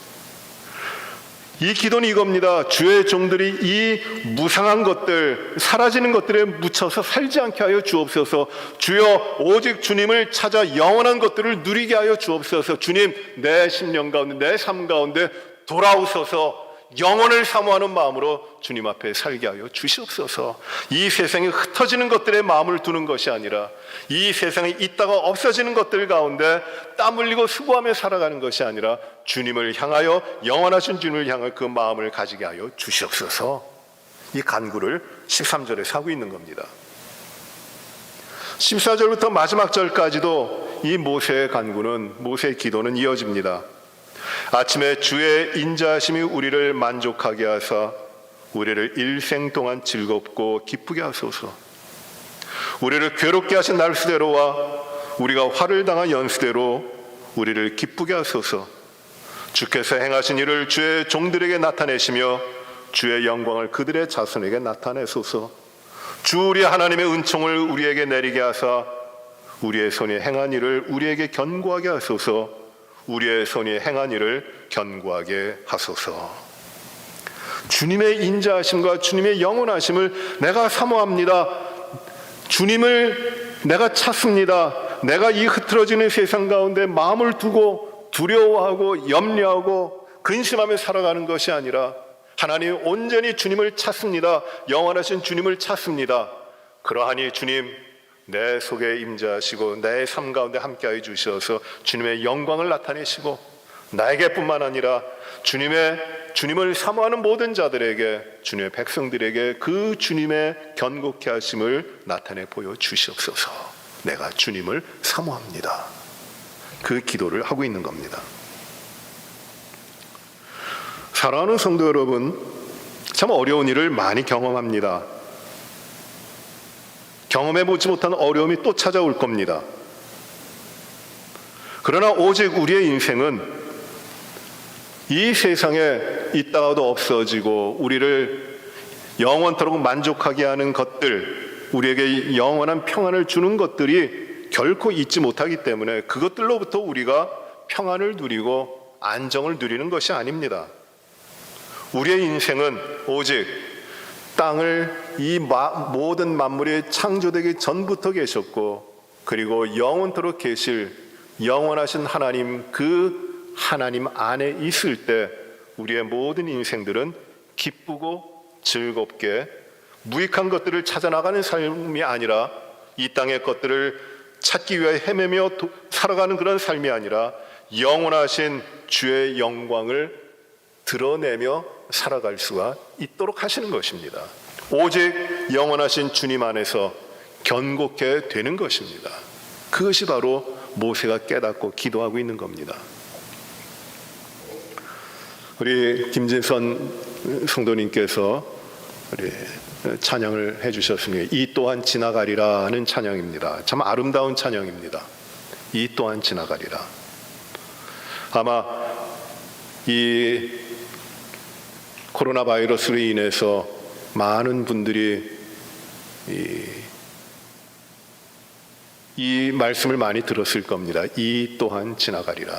이 기도는 이겁니다. 주의 종들이 이 무상한 것들, 사라지는 것들에 묻혀서 살지 않게 하여 주옵소서. 주여, 오직 주님을 찾아 영원한 것들을 누리게 하여 주옵소서. 주님, 내 심령 가운데, 내 삶 가운데 돌아오소서. 영혼을 사모하는 마음으로 주님 앞에 살게 하여 주시옵소서. 이 세상에 흩어지는 것들에 마음을 두는 것이 아니라 이 세상에 있다가 없어지는 것들 가운데 땀 흘리고 수고하며 살아가는 것이 아니라 주님을 향하여, 영원하신 주님을 향할 그 마음을 가지게 하여 주시옵소서. 이 간구를 13절에 하고 있는 겁니다. 14절부터 마지막 절까지도 이 모세의 간구는, 모세의 기도는 이어집니다. 아침에 주의 인자하심이 우리를 만족하게 하사 우리를 일생 동안 즐겁고 기쁘게 하소서. 우리를 괴롭게 하신 날수대로와 우리가 화를 당한 연수대로 우리를 기쁘게 하소서. 주께서 행하신 일을 주의 종들에게 나타내시며 주의 영광을 그들의 자손에게 나타내소서. 주 우리 하나님의 은총을 우리에게 내리게 하사 우리의 손이 행한 일을 우리에게 견고하게 하소서. 우리의 손이 행한 일을 견고하게 하소서. 주님의 인자하심과 주님의 영원하심을 내가 사모합니다. 주님을 내가 찾습니다. 내가 이 흐트러지는 세상 가운데 마음을 두고 두려워하고 염려하고 근심하며 살아가는 것이 아니라 하나님, 온전히 주님을 찾습니다. 영원하신 주님을 찾습니다. 그러하니 주님, 내 속에 임재하시고 내 삶 가운데 함께하여 주셔서 주님의 영광을 나타내시고 나에게뿐만 아니라 주님을 사모하는 모든 자들에게, 주님의 백성들에게 그 주님의 견고케 하심을 나타내 보여 주시옵소서. 내가 주님을 사모합니다. 그 기도를 하고 있는 겁니다. 사랑하는 성도 여러분, 참 어려운 일을 많이 경험합니다. 경험해보지 못한 어려움이 또 찾아올 겁니다. 그러나 오직 우리의 인생은 이 세상에 있다가도 없어지고 우리를 영원토록 만족하게 하는 것들, 우리에게 영원한 평안을 주는 것들이 결코 잊지 못하기 때문에 그것들로부터 우리가 평안을 누리고 안정을 누리는 것이 아닙니다. 우리의 인생은 오직 땅을 이 모든 만물이 창조되기 전부터 계셨고, 그리고 영원토록 계실 영원하신 하나님, 그 하나님 안에 있을 때 우리의 모든 인생들은 기쁘고 즐겁게 무익한 것들을 찾아나가는 삶이 아니라, 이 땅의 것들을 찾기 위해 헤매며 살아가는 그런 삶이 아니라 영원하신 주의 영광을 드러내며 살아갈 수가 있도록 하시는 것입니다. 오직 영원하신 주님 안에서 견고케 되는 것입니다. 그것이 바로 모세가 깨닫고 기도하고 있는 겁니다. 우리 김진선 성도님께서 우리 찬양을 해주셨습니다. 이 또한 지나가리라는 찬양입니다. 참 아름다운 찬양입니다. 이 또한 지나가리라. 아마 이 코로나 바이러스로 인해서 많은 분들이 이 말씀을 많이 들었을 겁니다. 이 또한 지나가리라.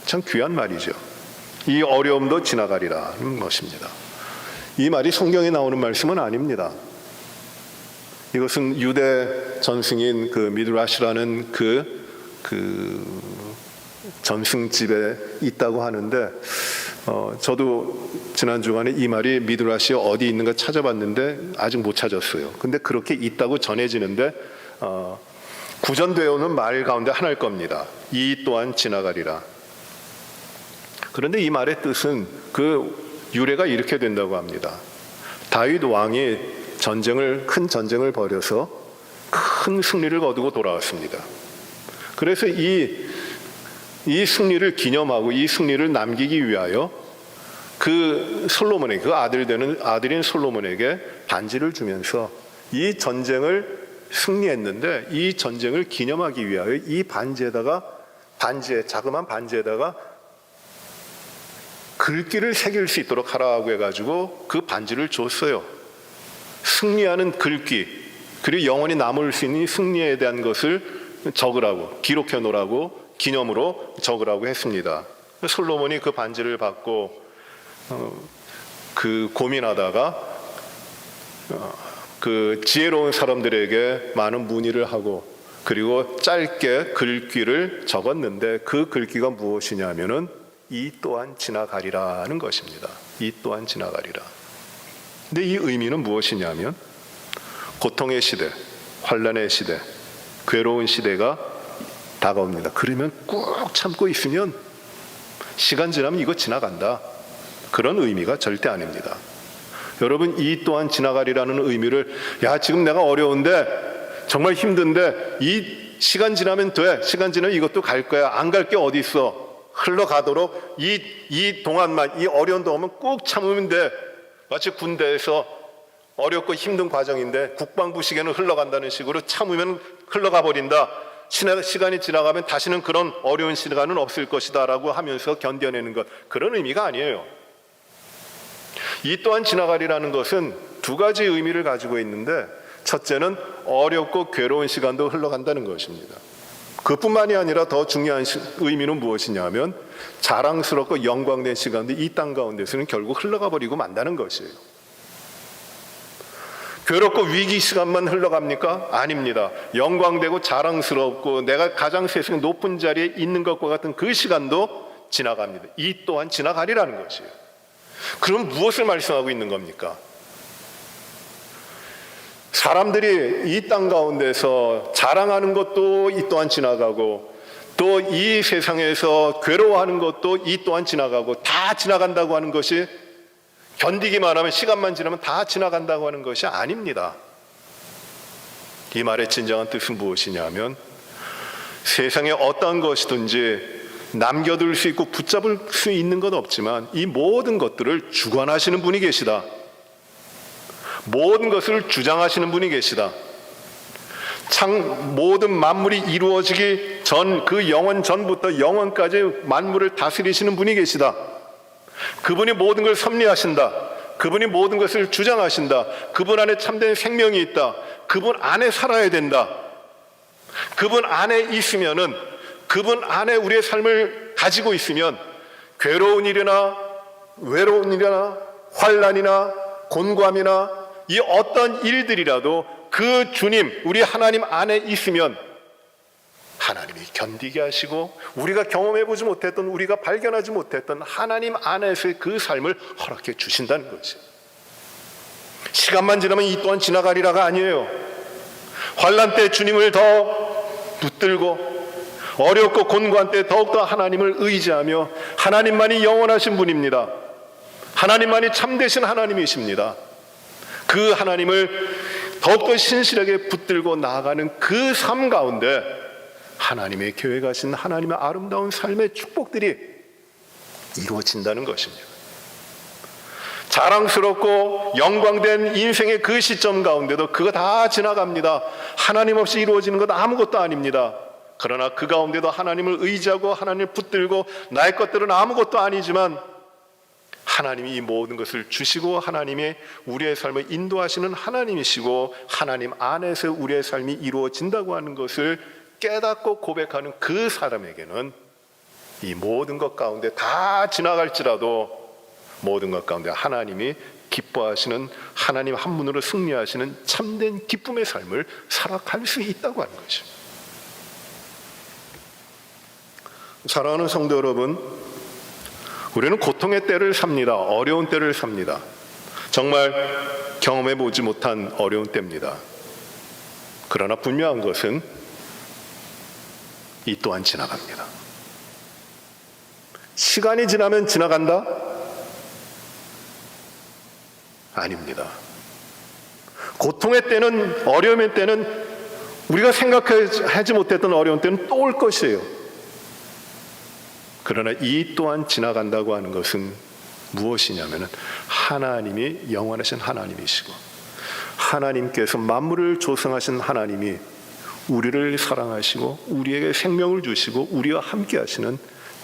참 귀한 말이죠. 이 어려움도 지나가리라는 것입니다. 이 말이 성경에 나오는 말씀은 아닙니다. 이것은 유대 전승인 그 미드라시라는 그 전승집에 있다고 하는데, 저도 지난 주간에 이 말이 미드라시 어디 있는가 찾아봤는데 아직 못 찾았어요. 근데 그렇게 있다고 전해지는데 구전되어 오는 말 가운데 하나일 겁니다. 이 또한 지나가리라. 그런데 이 말의 뜻은, 그 유래가 이렇게 된다고 합니다. 다윗 왕이 큰 전쟁을 벌여서 큰 승리를 거두고 돌아왔습니다. 그래서 이 승리를 기념하고 이 승리를 남기기 위하여 그 솔로몬에게, 그 아들인 솔로몬에게 반지를 주면서 이 전쟁을 승리했는데 이 전쟁을 기념하기 위하여 이 자그마한 반지에다가 글귀를 새길 수 있도록 하라고 해가지고 그 반지를 줬어요. 승리하는 글귀, 그리고 영원히 남을 수 있는 승리에 대한 것을 적으라고, 기록해 놓으라고, 기념으로 적으라고 했습니다. 솔로몬이 그 반지를 받고 고민하다가 그 지혜로운 사람들에게 많은 문의를 하고, 그리고 짧게 글귀를 적었는데 그 글귀가 무엇이냐면은 이 또한 지나가리라는 것입니다. 이 또한 지나가리라. 근데 이 의미는 무엇이냐면, 고통의 시대, 환난의 시대, 괴로운 시대가 다가옵니다. 그러면 꾹 참고 있으면 시간 지나면 이거 지나간다, 그런 의미가 절대 아닙니다. 여러분, 이 또한 지나가리라는 의미를, 야 지금 내가 어려운데 정말 힘든데 이 시간 지나면 돼, 시간 지나면 이것도 갈 거야, 안 갈 게 어디 있어, 흘러가도록 이 동안만, 이 어려운 동안만 꾹 참으면 돼. 마치 군대에서 어렵고 힘든 과정인데 국방부 시계는 흘러간다는 식으로 참으면 흘러가 버린다, 시간이 지나가면 다시는 그런 어려운 시간은 없을 것이다 라고 하면서 견뎌내는 것, 그런 의미가 아니에요. 이 또한 지나가리라는 것은 두 가지 의미를 가지고 있는데, 첫째는 어렵고 괴로운 시간도 흘러간다는 것입니다. 그뿐만이 아니라 더 중요한 의미는 무엇이냐면, 자랑스럽고 영광된 시간도 이 땅 가운데서는 결국 흘러가 버리고 만다는 것이에요. 괴롭고 위기 시간만 흘러갑니까? 아닙니다. 영광되고 자랑스럽고 내가 가장 세상 높은 자리에 있는 것과 같은 그 시간도 지나갑니다. 이 또한 지나가리라는 것이에요. 그럼 무엇을 말씀하고 있는 겁니까? 사람들이 이 땅 가운데서 자랑하는 것도 이 또한 지나가고, 또 이 세상에서 괴로워하는 것도 이 또한 지나가고, 다 지나간다고 하는 것이, 견디기만 하면, 시간만 지나면 다 지나간다고 하는 것이 아닙니다. 이 말의 진정한 뜻은 무엇이냐면, 세상에 어떠한 것이든지 남겨둘 수 있고 붙잡을 수 있는 건 없지만 이 모든 것들을 주관하시는 분이 계시다, 모든 것을 주장하시는 분이 계시다, 모든 만물이 이루어지기 전, 그 영원 전부터 영원까지 만물을 다스리시는 분이 계시다. 그분이 모든 걸 섭리하신다. 그분이 모든 것을 주장하신다. 그분 안에 참된 생명이 있다. 그분 안에 살아야 된다. 그분 안에 있으면은, 그분 안에 우리의 삶을 가지고 있으면 괴로운 일이나 외로운 일이나 환난이나 곤고함이나 이 어떤 일들이라도 그 주님, 우리 하나님 안에 있으면 하나님이 견디게 하시고 우리가 경험해보지 못했던, 우리가 발견하지 못했던 하나님 안에서의 그 삶을 허락해 주신다는 거지. 시간만 지나면 이 또한 지나가리라가 아니에요. 환난 때 주님을 더 붙들고 어렵고 곤고한 때 더욱더 하나님을 의지하며, 하나님만이 영원하신 분입니다. 하나님만이 참되신 하나님이십니다. 그 하나님을 더욱더 신실하게 붙들고 나아가는 그 삶 가운데 하나님의 계획하신 하나님의 아름다운 삶의 축복들이 이루어진다는 것입니다. 자랑스럽고 영광된 인생의 그 시점 가운데도 그거 다 지나갑니다. 하나님 없이 이루어지는 것 아무것도 아닙니다. 그러나 그 가운데도 하나님을 의지하고 하나님을 붙들고 나의 것들은 아무것도 아니지만 하나님이 이 모든 것을 주시고 하나님이 우리의 삶을 인도하시는 하나님이시고 하나님 안에서 우리의 삶이 이루어진다고 하는 것을 깨닫고 고백하는 그 사람에게는 이 모든 것 가운데 다 지나갈지라도 모든 것 가운데 하나님이 기뻐하시는, 하나님 한 분으로 승리하시는 참된 기쁨의 삶을 살아갈 수 있다고 하는 것입니다. 사랑하는 성도 여러분, 우리는 고통의 때를 삽니다. 어려운 때를 삽니다. 정말 경험해 보지 못한 어려운 때입니다. 그러나 분명한 것은 이 또한 지나갑니다. 시간이 지나면 지나간다? 아닙니다. 고통의 때는, 어려움의 때는, 우리가 생각하지 못했던 어려운 때는 또 올 것이에요. 그러나 이 또한 지나간다고 하는 것은 무엇이냐면 하나님이 영원하신 하나님이시고 하나님께서 만물을 조성하신 하나님이 우리를 사랑하시고 우리에게 생명을 주시고 우리와 함께 하시는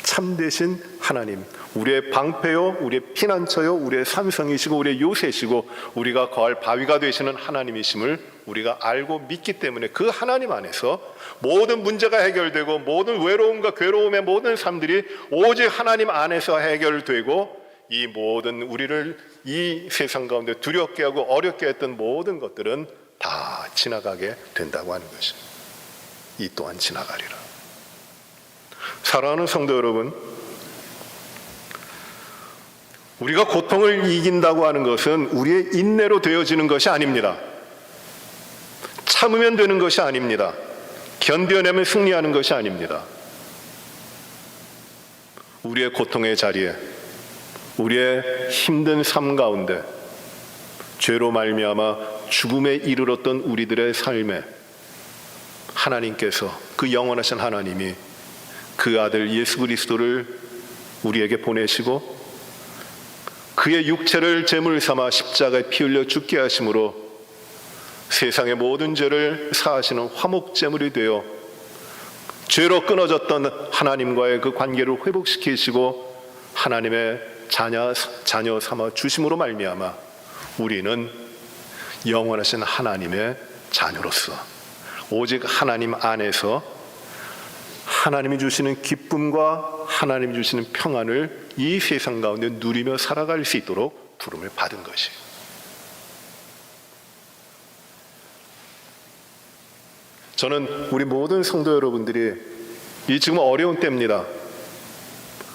참되신 하나님, 우리의 방패요, 우리의 피난처요, 우리의 산성이시고 우리의 요새시고 우리가 거할 바위가 되시는 하나님이심을 우리가 알고 믿기 때문에 그 하나님 안에서 모든 문제가 해결되고 모든 외로움과 괴로움의 모든 삶들이 오직 하나님 안에서 해결되고 이 모든 우리를 이 세상 가운데 두렵게 하고 어렵게 했던 모든 것들은 다 지나가게 된다고 하는 것입니다. 이 또한 지나가리라. 사랑하는 성도 여러분, 우리가 고통을 이긴다고 하는 것은 우리의 인내로 되어지는 것이 아닙니다. 참으면 되는 것이 아닙니다. 견뎌내면 승리하는 것이 아닙니다. 우리의 고통의 자리에, 우리의 힘든 삶 가운데 죄로 말미암아 죽음에 이르렀던 우리들의 삶에 하나님께서, 그 영원하신 하나님이 그 아들 예수 그리스도를 우리에게 보내시고 그의 육체를 제물 삼아 십자가에 피 흘려 죽게 하심으로 세상의 모든 죄를 사하시는 화목제물이 되어 죄로 끊어졌던 하나님과의 그 관계를 회복시키시고 하나님의 자녀 삼아 주심으로 말미암아 우리는 영원하신 하나님의 자녀로서 오직 하나님 안에서 하나님이 주시는 기쁨과 하나님이 주시는 평안을 이 세상 가운데 누리며 살아갈 수 있도록 부름을 받은 것이에요. 저는 우리 모든 성도 여러분들이 이 지금 어려운 때입니다.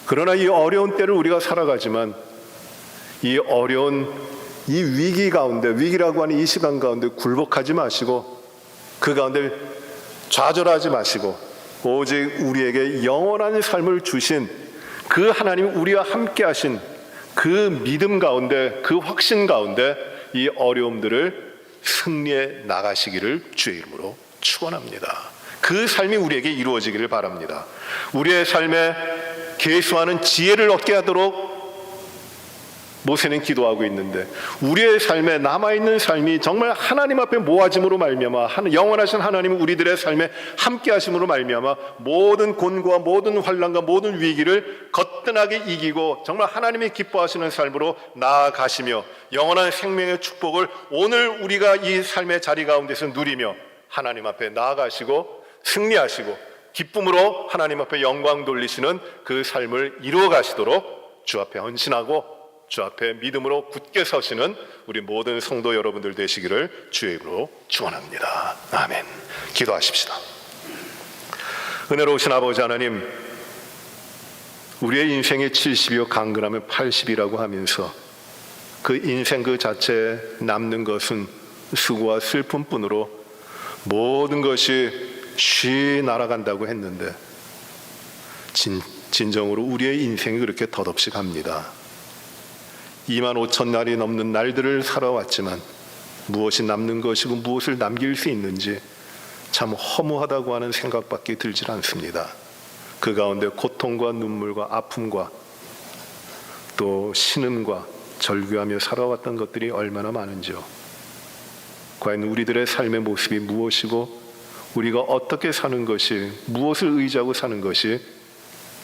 그러나 이 어려운 때를 우리가 살아가지만 이 어려운 이 위기 가운데, 위기라고 하는 이 시간 가운데 굴복하지 마시고 그 가운데 좌절하지 마시고 오직 우리에게 영원한 삶을 주신 그 하나님, 우리와 함께 하신 그 믿음 가운데, 그 확신 가운데 이 어려움들을 승리해 나가시기를 주의 이름으로 축원합니다. 그 삶이 우리에게 이루어지기를 바랍니다. 우리의 삶에 계수하는 지혜를 얻게 하도록 모세는 기도하고 있는데 우리의 삶에 남아있는 삶이 정말 하나님 앞에 모아짐으로 말미암아 영원하신 하나님은 우리들의 삶에 함께 하심으로 말미암아 모든 곤고와 모든 환난과 모든 위기를 거뜬하게 이기고 정말 하나님이 기뻐하시는 삶으로 나아가시며 영원한 생명의 축복을 오늘 우리가 이 삶의 자리 가운데서 누리며 하나님 앞에 나아가시고 승리하시고 기쁨으로 하나님 앞에 영광 돌리시는 그 삶을 이루어 가시도록 주 앞에 헌신하고 주 앞에 믿음으로 굳게 서시는 우리 모든 성도 여러분들 되시기를 주의 이름으로 축원합니다. 아멘. 기도하십시다. 은혜로우신 아버지 하나님, 우리의 인생의 70이요 강건하면 80이라고 하면서 그 인생 그 자체에 남는 것은 수고와 슬픔뿐으로 모든 것이 쉬 날아간다고 했는데 진정으로 우리의 인생이 그렇게 덧없이 갑니다. 25,000날이 넘는 날들을 살아왔지만 무엇이 남는 것이고 무엇을 남길 수 있는지 참 허무하다고 하는 생각밖에 들질 않습니다. 그 가운데 고통과 눈물과 아픔과 또 신음과 절규하며 살아왔던 것들이 얼마나 많은지요. 과연 우리들의 삶의 모습이 무엇이고 우리가 어떻게 사는 것이, 무엇을 의지하고 사는 것이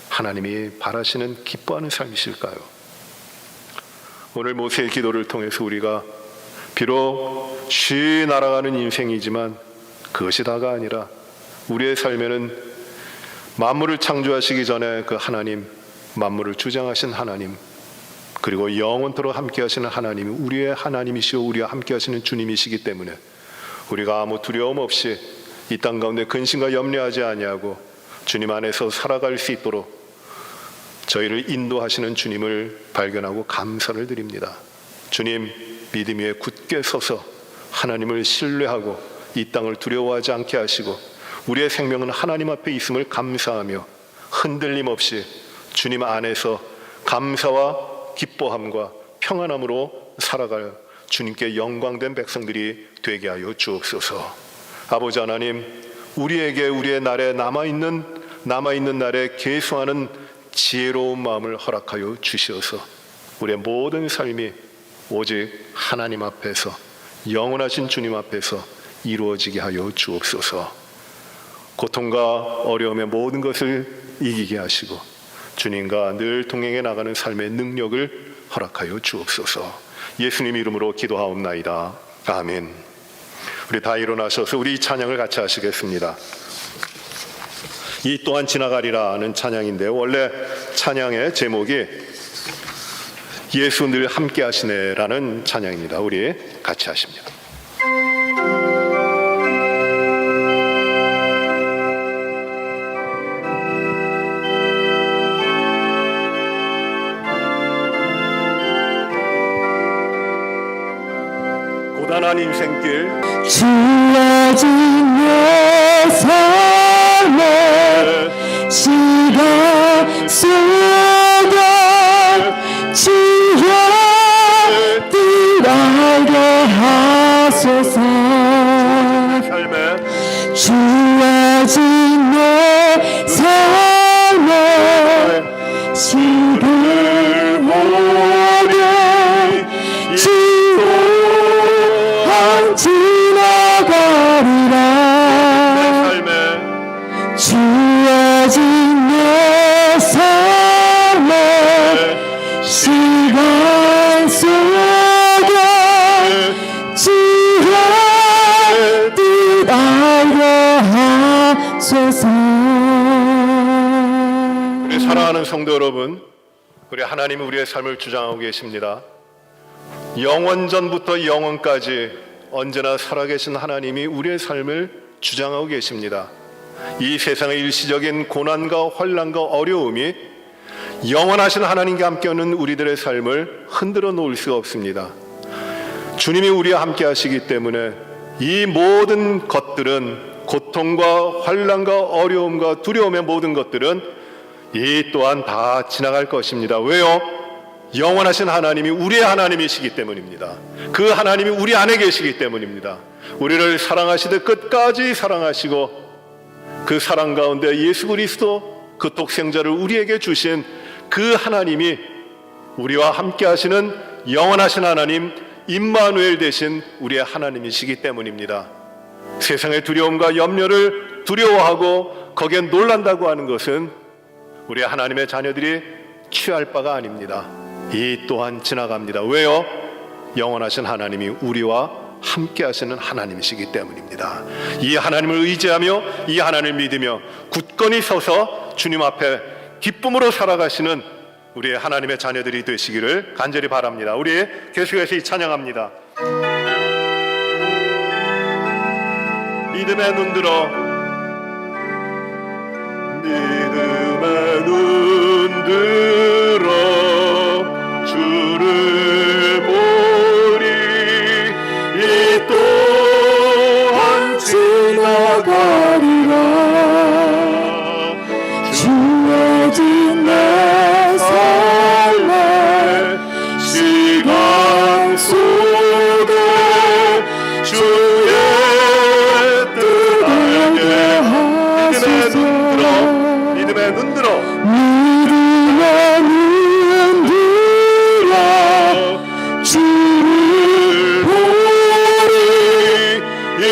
하나님이 바라시는 기뻐하는 삶이실까요? 오늘 모세의 기도를 통해서 우리가 비록 쉬 날아가는 인생이지만 그것이 다가 아니라 우리의 삶에는 만물을 창조하시기 전에 그 하나님, 만물을 주장하신 하나님, 그리고 영원토록 함께 하시는 하나님이 우리의 하나님이시오 우리와 함께 하시는 주님이시기 때문에 우리가 아무 두려움 없이 이 땅 가운데 근심과 염려하지 아니하고 주님 안에서 살아갈 수 있도록 저희를 인도하시는 주님을 발견하고 감사를 드립니다. 주님, 믿음 위에 굳게 서서 하나님을 신뢰하고 이 땅을 두려워하지 않게 하시고 우리의 생명은 하나님 앞에 있음을 감사하며 흔들림 없이 주님 안에서 감사와 기뻐함과 평안함으로 살아갈 주님께 영광된 백성들이 되게 하여 주옵소서. 아버지 하나님, 우리에게 우리의 날에 남아있는 날에 계수하는 지혜로운 마음을 허락하여 주시어서 우리의 모든 삶이 오직 하나님 앞에서 영원하신 주님 앞에서 이루어지게 하여 주옵소서. 고통과 어려움의 모든 것을 이기게 하시고 주님과 늘 동행해 나가는 삶의 능력을 허락하여 주옵소서. 예수님 이름으로 기도하옵나이다. 아멘. 우리 다 일어나셔서 우리 찬양을 같이 하시겠습니다. 이 또한 지나가리라는 찬양인데 원래 찬양의 제목이 예수 늘 함께 하시네라는 찬양입니다. 우리 같이 하십니다. 고단한 인생길 주어진 내 삶의 시간 속에 주여 뜻알게 하소서. 삶에 주어진 내 삶의 시간 속에 지나가리라. 주어진 내 삶의 시간 속에 주의 뜻 알게 하소서. 우리 사랑하는 성도 여러분, 우리 하나님이 우리의 삶을 주장하고 계십니다. 영원 전부터 영원까지 언제나 살아계신 하나님이 우리의 삶을 주장하고 계십니다. 이 세상의 일시적인 고난과 환난과 어려움이 영원하신 하나님과 함께하는 우리들의 삶을 흔들어 놓을 수가 없습니다. 주님이 우리와 함께 하시기 때문에 이 모든 것들은, 고통과 환난과 어려움과 두려움의 모든 것들은 이 또한 다 지나갈 것입니다. 왜요? 영원하신 하나님이 우리의 하나님이시기 때문입니다. 그 하나님이 우리 안에 계시기 때문입니다. 우리를 사랑하시듯 끝까지 사랑하시고 그 사랑 가운데 예수 그리스도 그 독생자를 우리에게 주신 그 하나님이 우리와 함께 하시는 영원하신 하나님 임마누엘 되신 우리의 하나님이시기 때문입니다. 세상의 두려움과 염려를 두려워하고 거기에 놀란다고 하는 것은 우리 하나님의 자녀들이 취할 바가 아닙니다. 이 또한 지나갑니다. 왜요? 영원하신 하나님이 우리와 함께 하시는 하나님이시기 때문입니다. 이 하나님을 의지하며 이 하나님을 믿으며 굳건히 서서 주님 앞에 기쁨으로 살아가시는 우리의 하나님의 자녀들이 되시기를 간절히 바랍니다. 우리 계속해서 찬양합니다. 믿음의 눈들어, 믿음의 눈들어 주를 보리. 이 또한 지나가리라. 주어진 내 삶의 시간 속에 주의 뜻 알게 하소서. 믿음의 눈들어 믿음의 눈들어 주를 보리. 이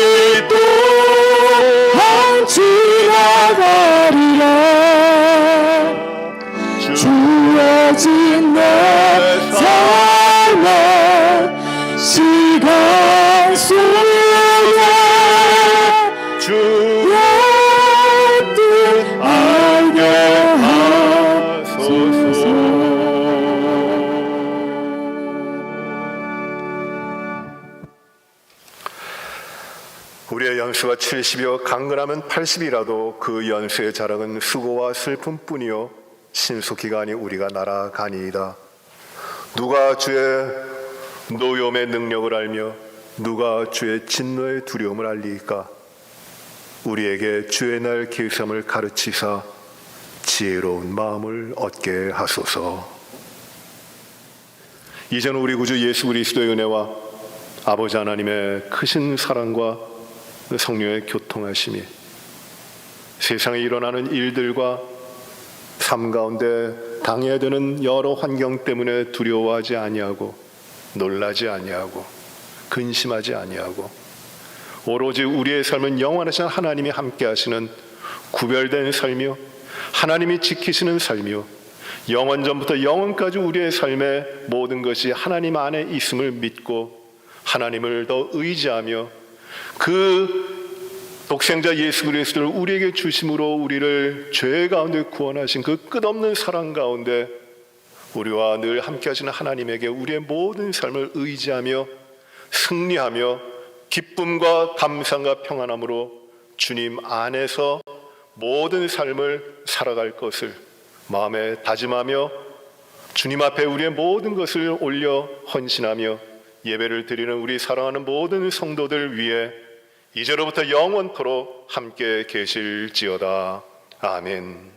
또한 지나가리라. 주어진 내 삶의 시간 속에 주의 뜻 알게 하소서. 우리의 연수가 70이요 강건하면 80이라도 그 연수의 자랑은 수고와 슬픔뿐이요 신속히가 아니 우리가 날아가니이다. 누가 주의 노여움의 능력을 알며 누가 주의 진노의 두려움을 알리이까. 우리에게 주의 날 계삼을 가르치사 지혜로운 마음을 얻게 하소서. 이제는 우리 구주 예수 그리스도의 은혜와 아버지 하나님의 크신 사랑과 성령의 교통하심이 세상에 일어나는 일들과 삶 가운데 당해야 되는 여러 환경 때문에 두려워하지 아니하고 놀라지 아니하고 근심하지 아니하고 오로지 우리의 삶은 영원하신 하나님이 함께 하시는 구별된 삶이요 하나님이 지키시는 삶이요 영원전부터 영원까지 우리의 삶의 모든 것이 하나님 안에 있음을 믿고 하나님을 더 의지하며 그 독생자 예수 그리스도를 우리에게 주심으로 우리를 죄 가운데 구원하신 그 끝없는 사랑 가운데 우리와 늘 함께 하시는 하나님에게 우리의 모든 삶을 의지하며 승리하며 기쁨과 감사와 평안함으로 주님 안에서 모든 삶을 살아갈 것을 마음에 다짐하며 주님 앞에 우리의 모든 것을 올려 헌신하며 예배를 드리는 우리 사랑하는 모든 성도들 위해 이제로부터 영원토록 함께 계실지어다. 아멘.